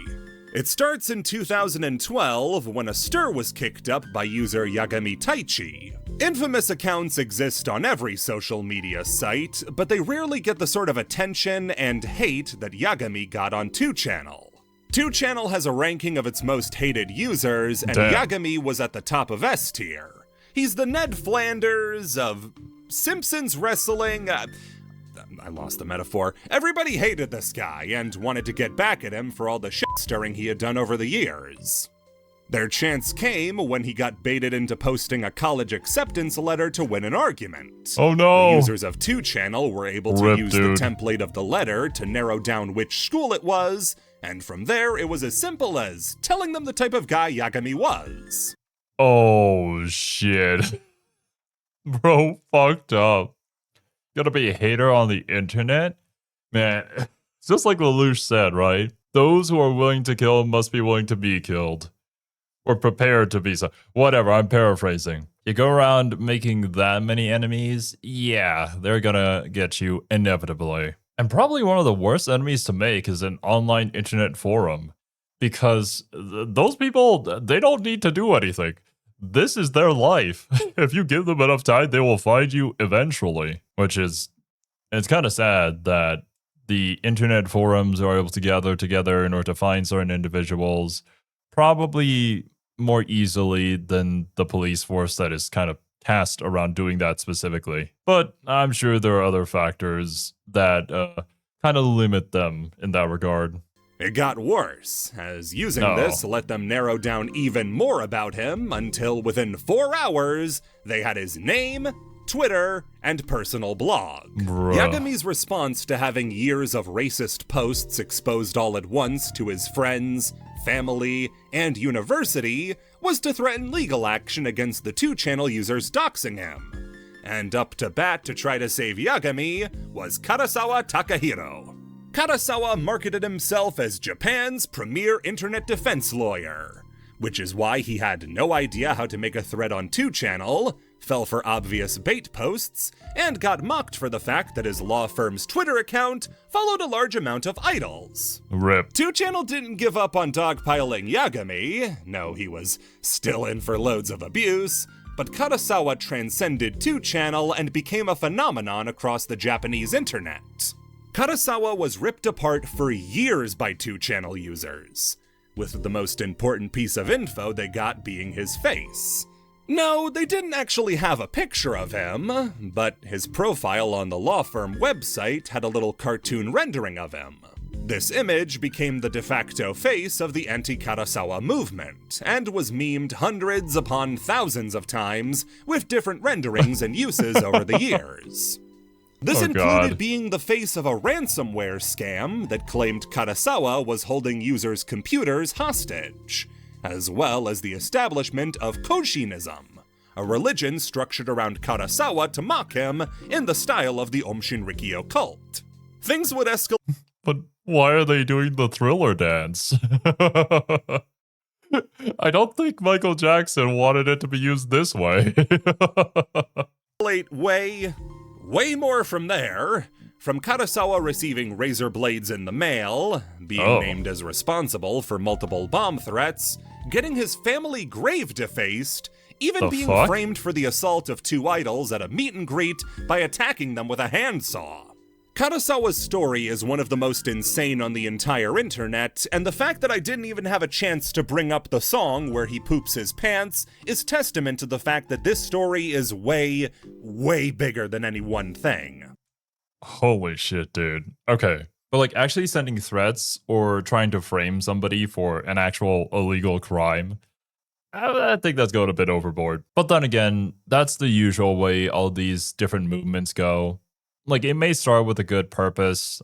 It starts in 2012 when a stir was kicked up by user Yagami Taichi. Infamous accounts exist on every social media site, but they rarely get the sort of attention and hate that Yagami got on 2channel. 2channel has a ranking of its most hated users, and Damn. Yagami was at the top of S tier. He's the Ned Flanders of Simpsons wrestling. I lost the metaphor. Everybody hated this guy and wanted to get back at him for all the shit-stirring he had done over the years. Their chance came when he got baited into posting a college acceptance letter to win an argument. Oh no! The users of 2channel were able to use the template of the letter to narrow down which school it was, and from there it was as simple as telling them the type of guy Yagami was. Oh shit. Bro, fucked up. Gotta be a hater on the internet? Man, it's just like Lelouch said, right? Those who are willing to kill must be willing to be killed. Or prepared to be so. Whatever, I'm paraphrasing. You go around making that many enemies, yeah, they're gonna get you inevitably. And probably one of the worst enemies to make is an online internet forum. Because those people, they don't need to do anything. This is their life. If you give them enough time, they will find you eventually. Which is, it's kind of sad that the internet forums are able to gather together in order to find certain individuals probably more easily than the police force that is kind of tasked around doing that specifically. But I'm sure there are other factors that kind of limit them in that regard. It got worse, as using this let them narrow down even more about him until within 4 hours, they had his name, Twitter, and personal blog. Yagami's response to having years of racist posts exposed all at once to his friends, family, and university was to threaten legal action against the 2channel users doxing him. And up to bat to try to save Yagami was Karasawa Takahiro. Karasawa marketed himself as Japan's premier internet defense lawyer, which is why he had no idea how to make a thread on 2channel, fell for obvious bait posts, and got mocked for the fact that his law firm's Twitter account followed a large amount of idols. Rip. 2channel didn't give up on dogpiling Yagami. No, he was still in for loads of abuse, but Karasawa transcended 2channel and became a phenomenon across the Japanese internet. Karasawa was ripped apart for years by 2channel users, with the most important piece of info they got being his face. No, they didn't actually have a picture of him, but his profile on the law firm website had a little cartoon rendering of him. This image became the de facto face of the anti-Karasawa movement, and was memed hundreds upon thousands of times with different renderings and uses over the years. This included being the face of a ransomware scam that claimed Karasawa was holding users' computers hostage, as well as the establishment of Koshinism, a religion structured around Karasawa to mock him in the style of the Om Shinrikyo cult. Things would escalate. But why are they doing the Thriller dance? I don't think Michael Jackson wanted it to be used this way. Way more from there. From Karasawa receiving razor blades in the mail, being named as responsible for multiple bomb threats, getting his family grave defaced, even being framed for the assault of 2 idols at a meet and greet by attacking them with a handsaw. Karasawa's story is one of the most insane on the entire internet, and the fact that I didn't even have a chance to bring up the song where he poops his pants is testament to the fact that this story is way, way bigger than any one thing. Holy shit, dude. Okay. But like actually sending threats or trying to frame somebody for an actual illegal crime, I think that's going a bit overboard. But then again, that's the usual way all these different movements go. Like, it may start with a good purpose,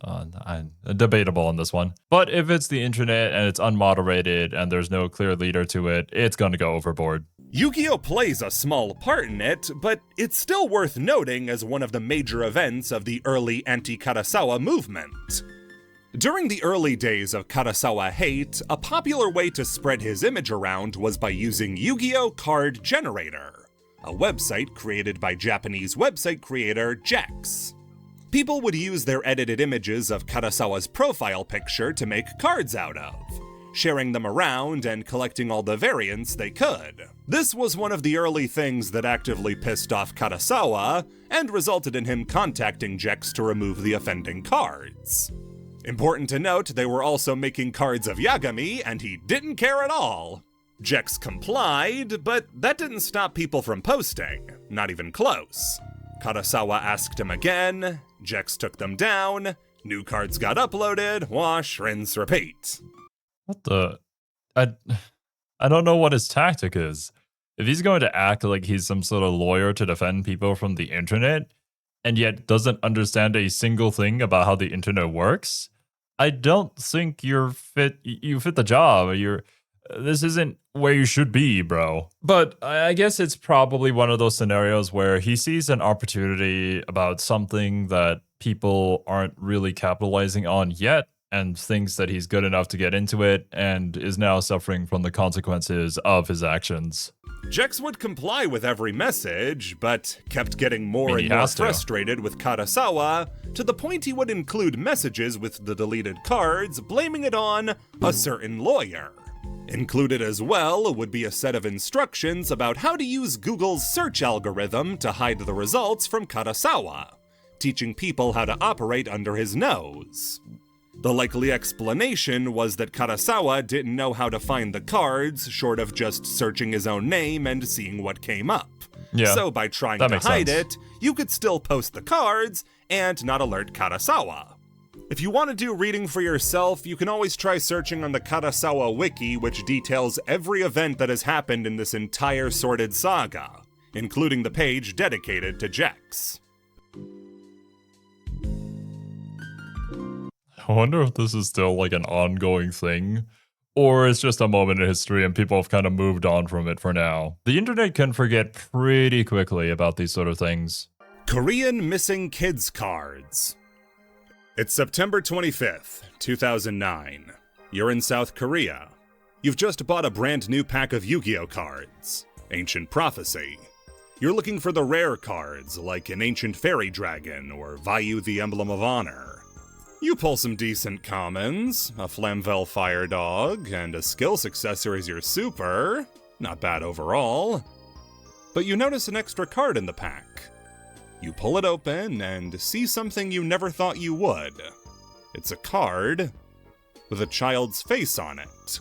debatable on this one. But if it's the internet and it's unmoderated and there's no clear leader to it, it's going to go overboard. Yu-Gi-Oh! Plays a small part in it, but it's still worth noting as one of the major events of the early anti-Karasawa movement. During the early days of Karasawa hate, a popular way to spread his image around was by using Yu-Gi-Oh! Card Generator, a website created by Japanese website creator Jex. People would use their edited images of Karasawa's profile picture to make cards out of, sharing them around and collecting all the variants they could. This was one of the early things that actively pissed off Karasawa, and resulted in him contacting Jex to remove the offending cards. Important to note, they were also making cards of Yagami, and he didn't care at all. Jex complied, but that didn't stop people from posting, not even close. Karasawa asked him again, Jex took them down, new cards got uploaded, wash, rinse, repeat. What the? I don't know what his tactic is. If he's going to act like he's some sort of lawyer to defend people from the internet, and yet doesn't understand a single thing about how the internet works, I don't think you fit the job. This isn't where you should be, bro. But I guess it's probably one of those scenarios where he sees an opportunity about something that people aren't really capitalizing on yet and thinks that he's good enough to get into it and is now suffering from the consequences of his actions. Jex would comply with every message, but kept getting more and more frustrated with Karasawa, to the point he would include messages with the deleted cards, blaming it on a certain lawyer. Included as well would be a set of instructions about how to use Google's search algorithm to hide the results from Karasawa, teaching people how to operate under his nose. The likely explanation was that Karasawa didn't know how to find the cards, short of just searching his own name and seeing what came up. Yeah, so by trying to hide it, you could still post the cards and not alert Karasawa. If you want to do reading for yourself, you can always try searching on the Karasawa wiki, which details every event that has happened in this entire sordid saga, including the page dedicated to Jex. I wonder if this is still like an ongoing thing, or it's just a moment in history and people have kind of moved on from it for now. The internet can forget pretty quickly about these sort of things. Korean missing kids cards. It's September 25th, 2009. You're in South Korea. You've just bought a brand new pack of Yu-Gi-Oh cards. Ancient Prophecy. You're looking for the rare cards, like an Ancient Fairy Dragon or Vayu the Emblem of Honor. You pull some decent commons, a Flamvel Fire Dog, and a skill successor as your super. Not bad overall. But you notice an extra card in the pack. You pull it open and see something you never thought you would. It's a card with a child's face on it.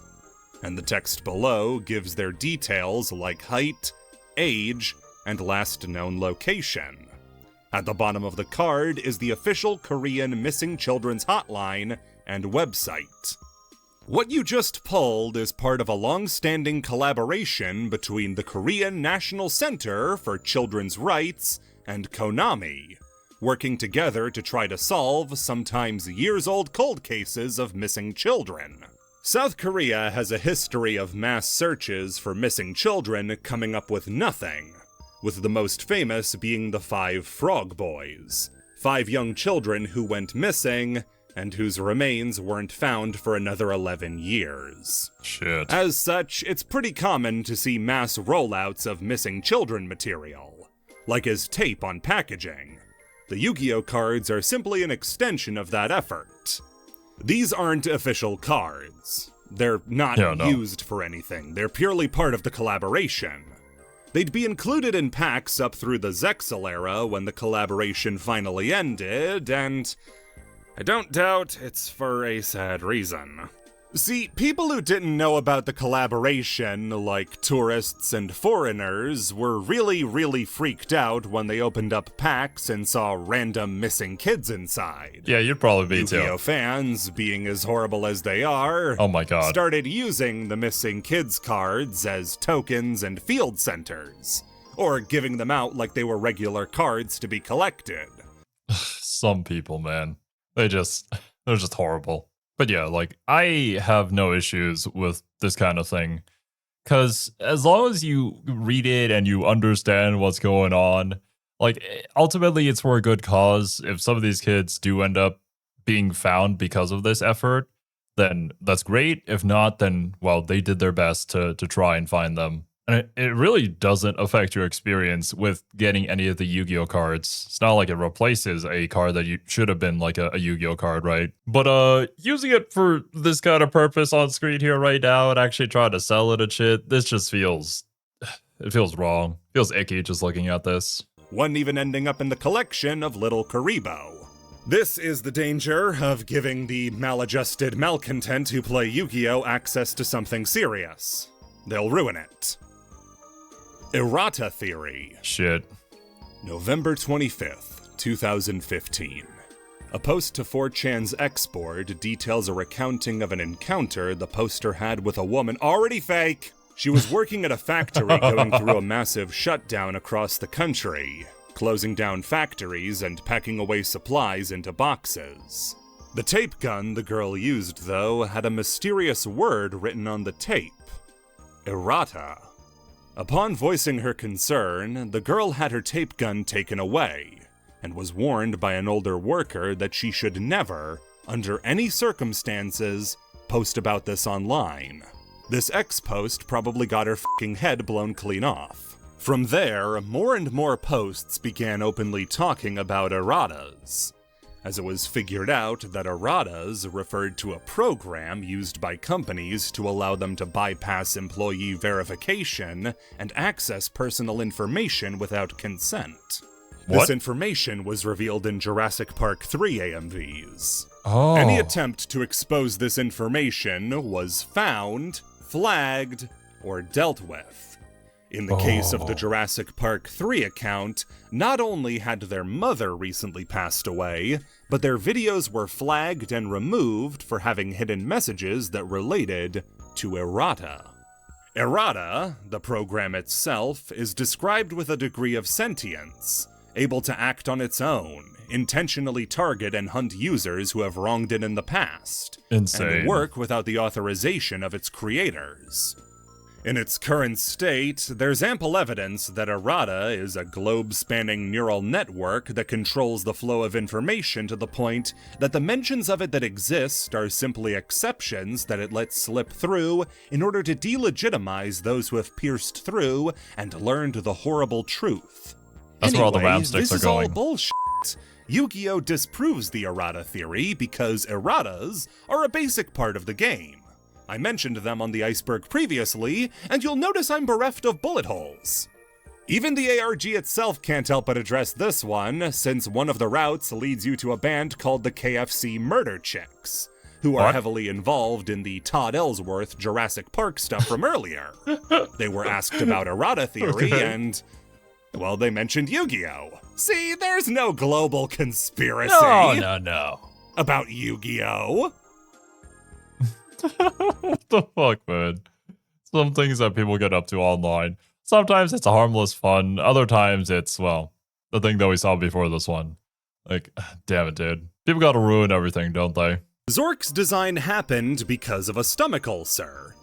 And the text below gives their details like height, age, and last known location. At the bottom of the card is the official Korean Missing Children's Hotline and website. What you just pulled is part of a long-standing collaboration between the Korean National Center for Children's Rights and Konami, working together to try to solve sometimes years-old cold cases of missing children. South Korea has a history of mass searches for missing children coming up with nothing, with the most famous being the 5 Frog Boys, 5 young children who went missing, and whose remains weren't found for another 11 years. Shit. As such, it's pretty common to see mass rollouts of missing children material, like as tape on packaging. The Yu-Gi-Oh cards are simply an extension of that effort. These aren't official cards. They're not used for anything. They're purely part of the collaboration. They'd be included in packs up through the Zexal era when the collaboration finally ended, and I don't doubt it's for a sad reason. See, people who didn't know about the collaboration, like tourists and foreigners, were really freaked out when they opened up packs and saw random missing kids inside. Yeah, you'd probably be too. Yu-Gi-Oh fans, being as horrible as they are, oh my god, started using the missing kids cards as tokens and field centers, or giving them out like they were regular cards to be collected. Some people, man, they're just horrible. But yeah, like, I have no issues with this kind of thing. Because as long as you read it and you understand what's going on, like, ultimately it's for a good cause. If some of these kids do end up being found because of this effort, then that's great. If not, then, well, they did their best to try and find them. And it really doesn't affect your experience with getting any of the Yu-Gi-Oh cards. It's not like it replaces a card that you should have been like a Yu-Gi-Oh card, right? But using it for this kind of purpose on screen here right now and actually trying to sell it and shit, this just feels wrong. Feels icky just looking at this. One even ending up in the collection of Little Karibo. This is the danger of giving the maladjusted malcontent who play Yu-Gi-Oh access to something serious. They'll ruin it. Errata Theory. Shit. November 25th, 2015. A post to 4chan's Xboard details a recounting of an encounter the poster had with a woman already fake She was working at a factory going through a massive shutdown across the country, closing down factories and packing away supplies into boxes. The tape gun the girl used, though, had a mysterious word written on the tape: errata. Upon voicing her concern, the girl had her tape gun taken away, and was warned by an older worker that she should never, under any circumstances, post about this online. This X-post probably got her f***ing head blown clean off. From there, more and more posts began openly talking about erratas, as it was figured out that erratas referred to a program used by companies to allow them to bypass employee verification and access personal information without consent. What? This information was revealed in Jurassic Park 3 AMVs. Oh. Any attempt to expose this information was found, flagged, or dealt with. In the case of the Jurassic Park 3 account, not only had their mother recently passed away, but their videos were flagged and removed for having hidden messages that related to errata. Errata, the program itself, is described with a degree of sentience, able to act on its own, intentionally target and hunt users who have wronged it in the past, Insane. and work without the authorization of its creators. In its current state, there's ample evidence that errata is a globe-spanning neural network that controls the flow of information to the point that the mentions of it that exist are simply exceptions that it lets slip through in order to delegitimize those who have pierced through and learned the horrible truth. That's where all the ram sticks this are is all going. bullshit. Yu-Gi-Oh! Disproves the errata theory because erratas are a basic part of the game. I mentioned them on the Iceberg previously, and you'll notice I'm bereft of bullet holes. Even the ARG itself can't help but address this one, since one of the routes leads you to a band called the KFC Murder Chicks, who are What? heavily involved in the Todd Ellsworth Jurassic Park stuff from earlier. They were asked about errata theory, Okay. and, well, they mentioned Yu-Gi-Oh! See, there's no global conspiracy No. about Yu-Gi-Oh! What the fuck, man? Some things that people get up to online. Sometimes it's a harmless fun. Other times it's, well, the thing that we saw before this one. Like, damn it, dude. People gotta ruin everything, don't they? Zork's design happened because of a stomach ulcer.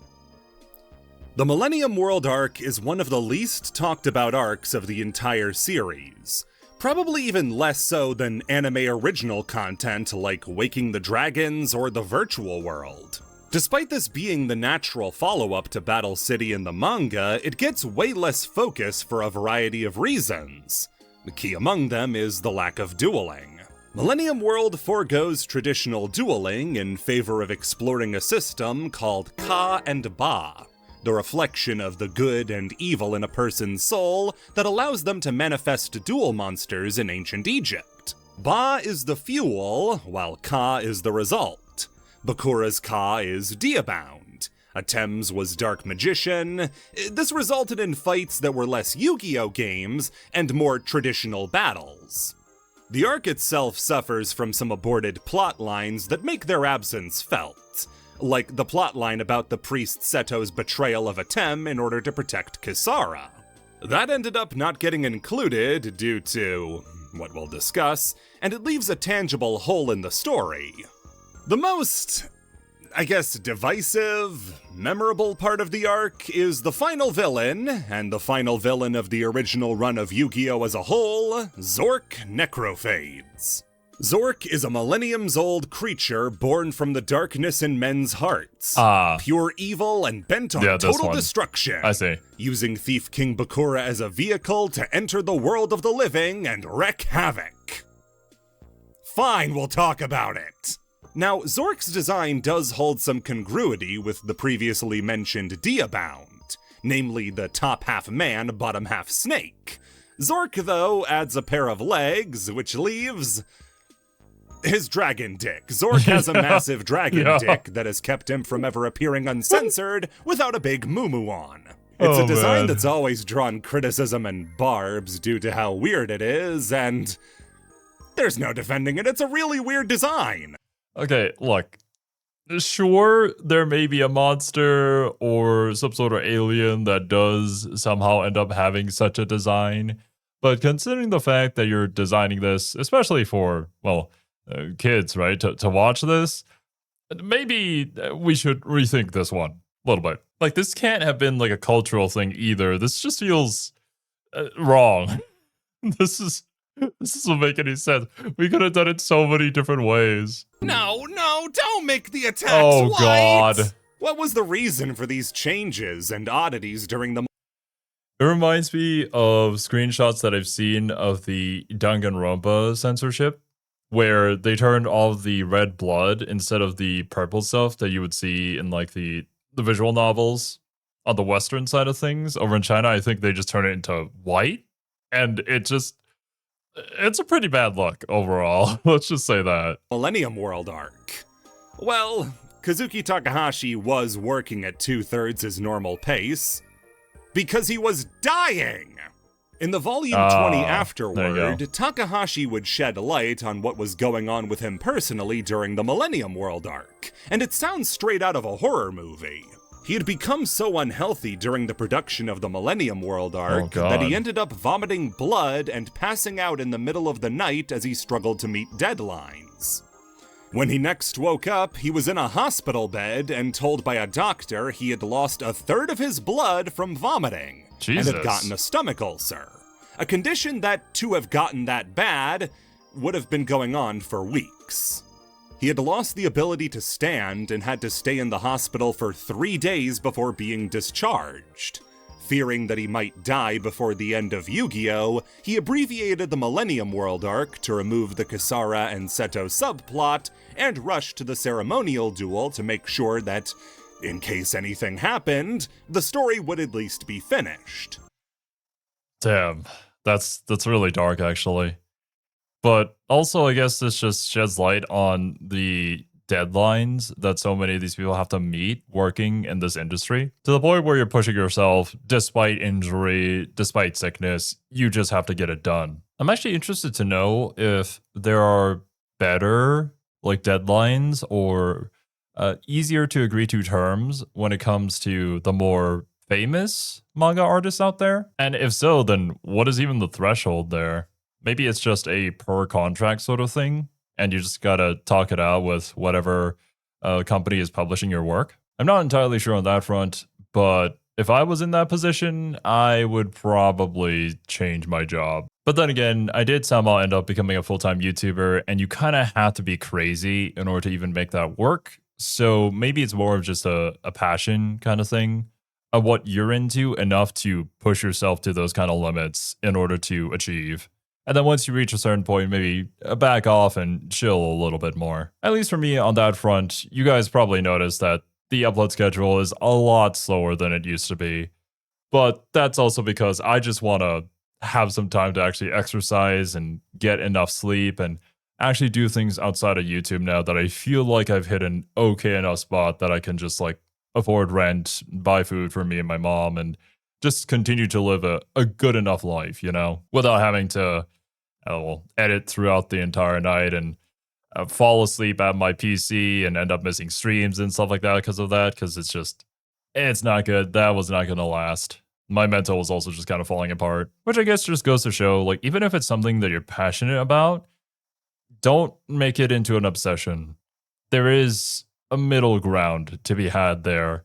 The Millennium World arc is one of the least talked about arcs of the entire series. Probably even less so than anime original content like Waking the Dragons or the Virtual World. Despite this being the natural follow-up to Battle City in the manga, it gets way less focus for a variety of reasons. The key among them is the lack of dueling. Millennium World forgoes traditional dueling in favor of exploring a system called Ka and Ba, the reflection of the good and evil in a person's soul that allows them to manifest duel monsters in ancient Egypt. Ba is the fuel, while Ka is the result. Bakura's Ka is Diabound. Atem's was Dark Magician. This resulted in fights that were less Yu-Gi-Oh! Games and more traditional battles. The arc itself suffers from some aborted plot lines that make their absence felt, like the plotline about the priest Seto's betrayal of Atem in order to protect Kisara. That ended up not getting included due to what we'll discuss, and it leaves a tangible hole in the story. The most, I guess, divisive, memorable part of the arc is the final villain, and the final villain of the original run of Yu-Gi-Oh! As a whole, Zork Necrophades. Zork is a millenniums-old creature born from the darkness in men's hearts. Pure evil and bent on total destruction. I see. Using Thief King Bakura as a vehicle to enter the world of the living and wreak havoc. Fine, we'll talk about it. Now, Zork's design does hold some congruity with the previously mentioned Diabound, namely the top half man, bottom half snake. Zork, though, adds a pair of legs, which leaves his dragon dick. Zork has a massive dragon dick that has kept him from ever appearing uncensored without a big moo-moo on. It's a design that's always drawn criticism and barbs due to how weird it is, and there's no defending it. It's a really weird design. Okay, look. Sure, there may be a monster or some sort of alien that does somehow end up having such a design. But considering the fact that you're designing this, especially for, well, kids, right, to watch this, maybe we should rethink this one a little bit. Like, this can't have been like a cultural thing either. This just feels wrong. This is this doesn't make any sense. We could have done it so many different ways. No, don't make the attacks Oh white! God. What was the reason for these changes and oddities during the It reminds me of screenshots that I've seen of the Danganronpa censorship, where they turned all the red blood instead of the purple stuff that you would see in like the visual novels on the Western side of things. Over in China, I think they just turn it into white, and it's a pretty bad look overall. Let's just say that. Millennium World arc? Well, Kazuki Takahashi was working at 2/3 his normal pace because he was dying! In the Volume 20 There you afterward, Takahashi would shed light on what was going on with him personally during the Millennium World arc, and it sounds straight out of a horror movie. He had become so unhealthy during the production of the Millennium World arc that he ended up vomiting blood and passing out in the middle of the night as he struggled to meet deadlines. When he next woke up, he was in a hospital bed and told by a doctor he had lost 1/3 of his blood from vomiting and had gotten a stomach ulcer, a condition that, to have gotten that bad, would have been going on for weeks. He had lost the ability to stand and had to stay in the hospital for 3 days before being discharged. Fearing that he might die before the end of Yu-Gi-Oh!, he abbreviated the Millennium World arc to remove the Kasara and Seto subplot and rushed to the ceremonial duel to make sure that, in case anything happened, the story would at least be finished. Damn, that's really dark actually. But also, I guess this just sheds light on the deadlines that so many of these people have to meet working in this industry, to the point where you're pushing yourself despite injury, despite sickness. You just have to get it done. I'm actually interested to know if there are better like deadlines or easier to agree to terms when it comes to the more famous manga artists out there. And if so, then what is even the threshold there? Maybe it's just a per contract sort of thing, and you just gotta talk it out with whatever company is publishing your work. I'm not entirely sure on that front, but if I was in that position, I would probably change my job. But then again, I did somehow end up becoming a full-time YouTuber, and you kind of have to be crazy in order to even make that work. So maybe it's more of just a passion kind of thing, of what you're into enough to push yourself to those kind of limits in order to achieve. And then once you reach a certain point, maybe back off and chill a little bit more. At least for me on that front, you guys probably noticed that the upload schedule is a lot slower than it used to be. But that's also because I just want to have some time to actually exercise and get enough sleep and actually do things outside of YouTube now that I feel like I've hit an okay enough spot that I can just like afford rent, buy food for me and my mom, and just continue to live a good enough life, you know, without having to edit throughout the entire night and fall asleep at my PC and end up missing streams and stuff like that because of that, because it's not good. That was not going to last. My mental was also just kind of falling apart, which I guess just goes to show, like, even if it's something that you're passionate about, don't make it into an obsession. There is a middle ground to be had there,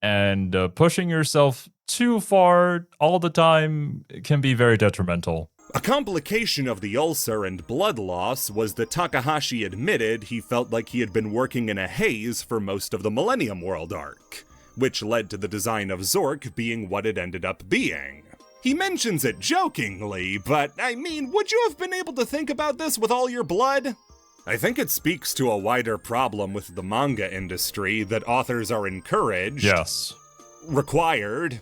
and pushing yourself too far all the time can be very detrimental. A complication of the ulcer and blood loss was that Takahashi admitted he felt like he had been working in a haze for most of the Millennium World arc, which led to the design of Zork being what it ended up being. He mentions it jokingly, but I mean, would you have been able to think about this with all your blood? I think it speaks to a wider problem with the manga industry that authors are encouraged, required,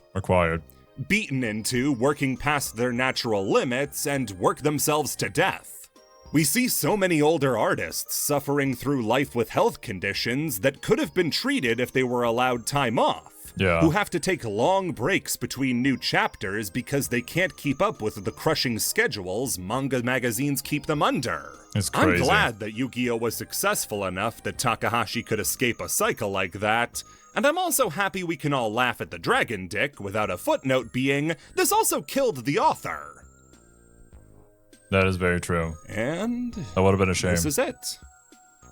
beaten into working past their natural limits and work themselves to death. We see so many older artists suffering through life with health conditions that could have been treated if they were allowed time off. Yeah. who have to take long breaks between new chapters because they can't keep up with the crushing schedules manga magazines keep them under. It's crazy. I'm glad that Yu-Gi-Oh! Was successful enough that Takahashi could escape a cycle like that, and I'm also happy we can all laugh at the Dragon Dick without a footnote being, this also killed the author. That is very true. And That would have been a shame. this is it.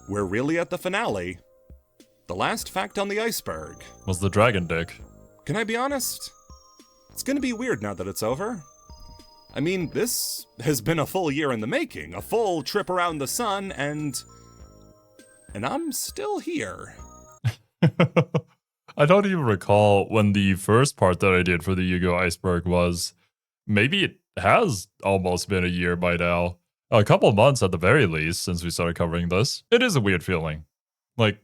We're really at the finale. The last fact on the iceberg. Was the Dragon Dick. Can I be honest? It's gonna be weird now that it's over. I mean, this has been a full year in the making, a full trip around the sun, and I'm still here. I don't even recall when the first part that I did for the Yu-Gi-Oh! Iceberg was. Maybe it has almost been a year by now. A couple months at the very least since we started covering this. It is a weird feeling. Like,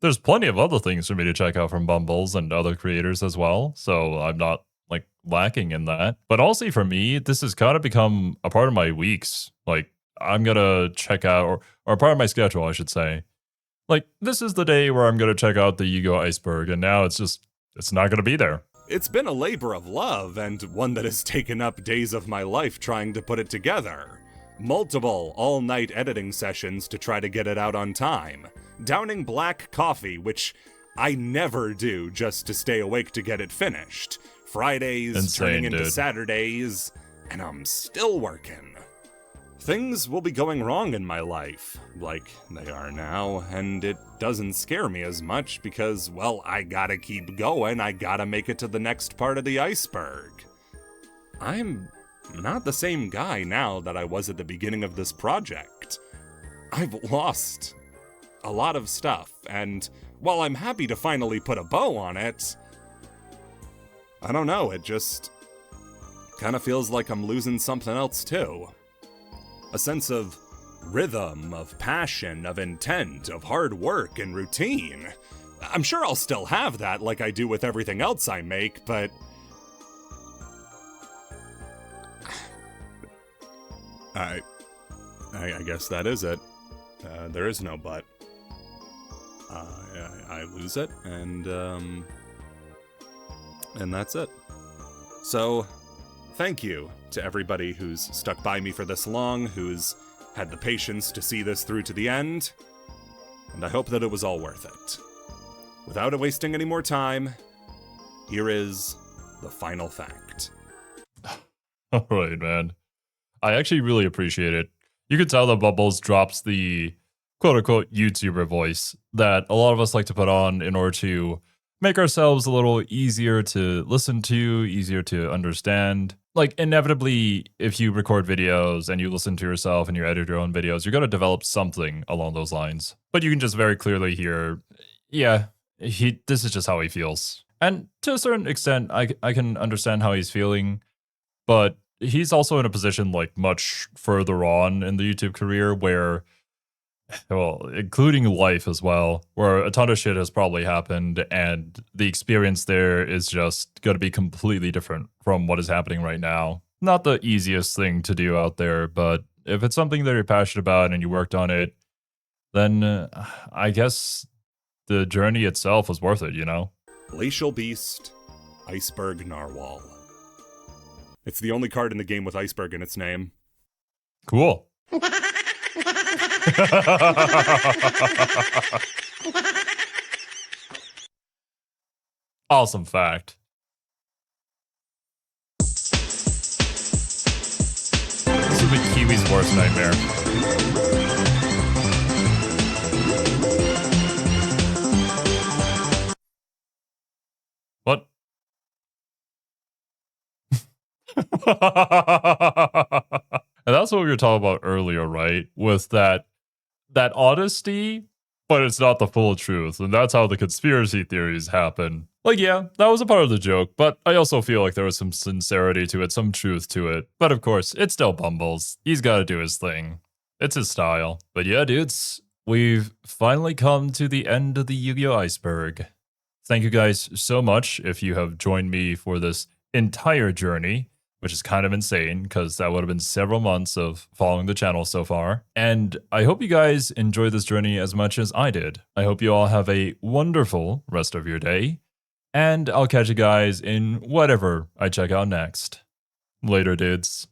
there's plenty of other things for me to check out from Bumbles and other creators as well, so I'm not, like, lacking in that. But also for me, this has kind of become a part of my weeks. Like, I'm gonna check out, or a part of my schedule, I should say. Like, this is the day where I'm gonna check out the Yu-Gi-Oh! Iceberg, and now it's not gonna be there. It's been a labor of love, and one that has taken up days of my life trying to put it together. Multiple all-night editing sessions to try to get it out on time. Downing black coffee, which I never do just to stay awake to get it finished. Fridays Insane, turning into dude. Saturdays, and I'm still working. Things will be going wrong in my life, like they are now, and it doesn't scare me as much because, well, I gotta keep going, I gotta make it to the next part of the iceberg. I'm not the same guy now that I was at the beginning of this project. I've lost a lot of stuff, and while I'm happy to finally put a bow on it, I don't know, it just kind of feels like I'm losing something else too. A sense of rhythm, of passion, of intent, of hard work and routine. I'm sure I'll still have that like I do with everything else I make, but I guess that is it. There is no but. I lose it, and that's it. So, thank you to everybody who's stuck by me for this long, who's had the patience to see this through to the end, and I hope that it was all worth it. Without wasting any more time, here is the final fact. All right, man. I actually really appreciate it. You can tell that Bubbles drops the quote-unquote YouTuber voice that a lot of us like to put on in order to make ourselves a little easier to listen to, easier to understand. Like, inevitably, if you record videos and you listen to yourself and you edit your own videos, you're going to develop something along those lines. But you can just very clearly hear, yeah, this is just how he feels. And to a certain extent, I can understand how he's feeling, but he's also in a position, like, much further on in the YouTube career where, well, including life as well, where a ton of shit has probably happened, and the experience there is just going to be completely different from what is happening right now. Not the easiest thing to do out there, but if it's something that you're passionate about and you worked on it, then I guess the journey itself was worth it, you know? Glacial Beast, Iceberg Narwhal. It's the only card in the game with Iceberg in its name. Cool. Awesome fact. This will be Kiwi's worst nightmare. What? And that's what we were talking about earlier, right? With that honesty, but it's not the full truth. And that's how the conspiracy theories happen. Like, yeah, that was a part of the joke, but I also feel like there was some sincerity to it, some truth to it. But of course, it's still Bumbles. He's got to do his thing. It's his style. But yeah, dudes, we've finally come to the end of the Yu-Gi-Oh! Iceberg. Thank you guys so much if you have joined me for this entire journey, which is kind of insane because that would have been several months of following the channel so far. And I hope you guys enjoy this journey as much as I did. I hope you all have a wonderful rest of your day. And I'll catch you guys in whatever I check out next. Later, dudes.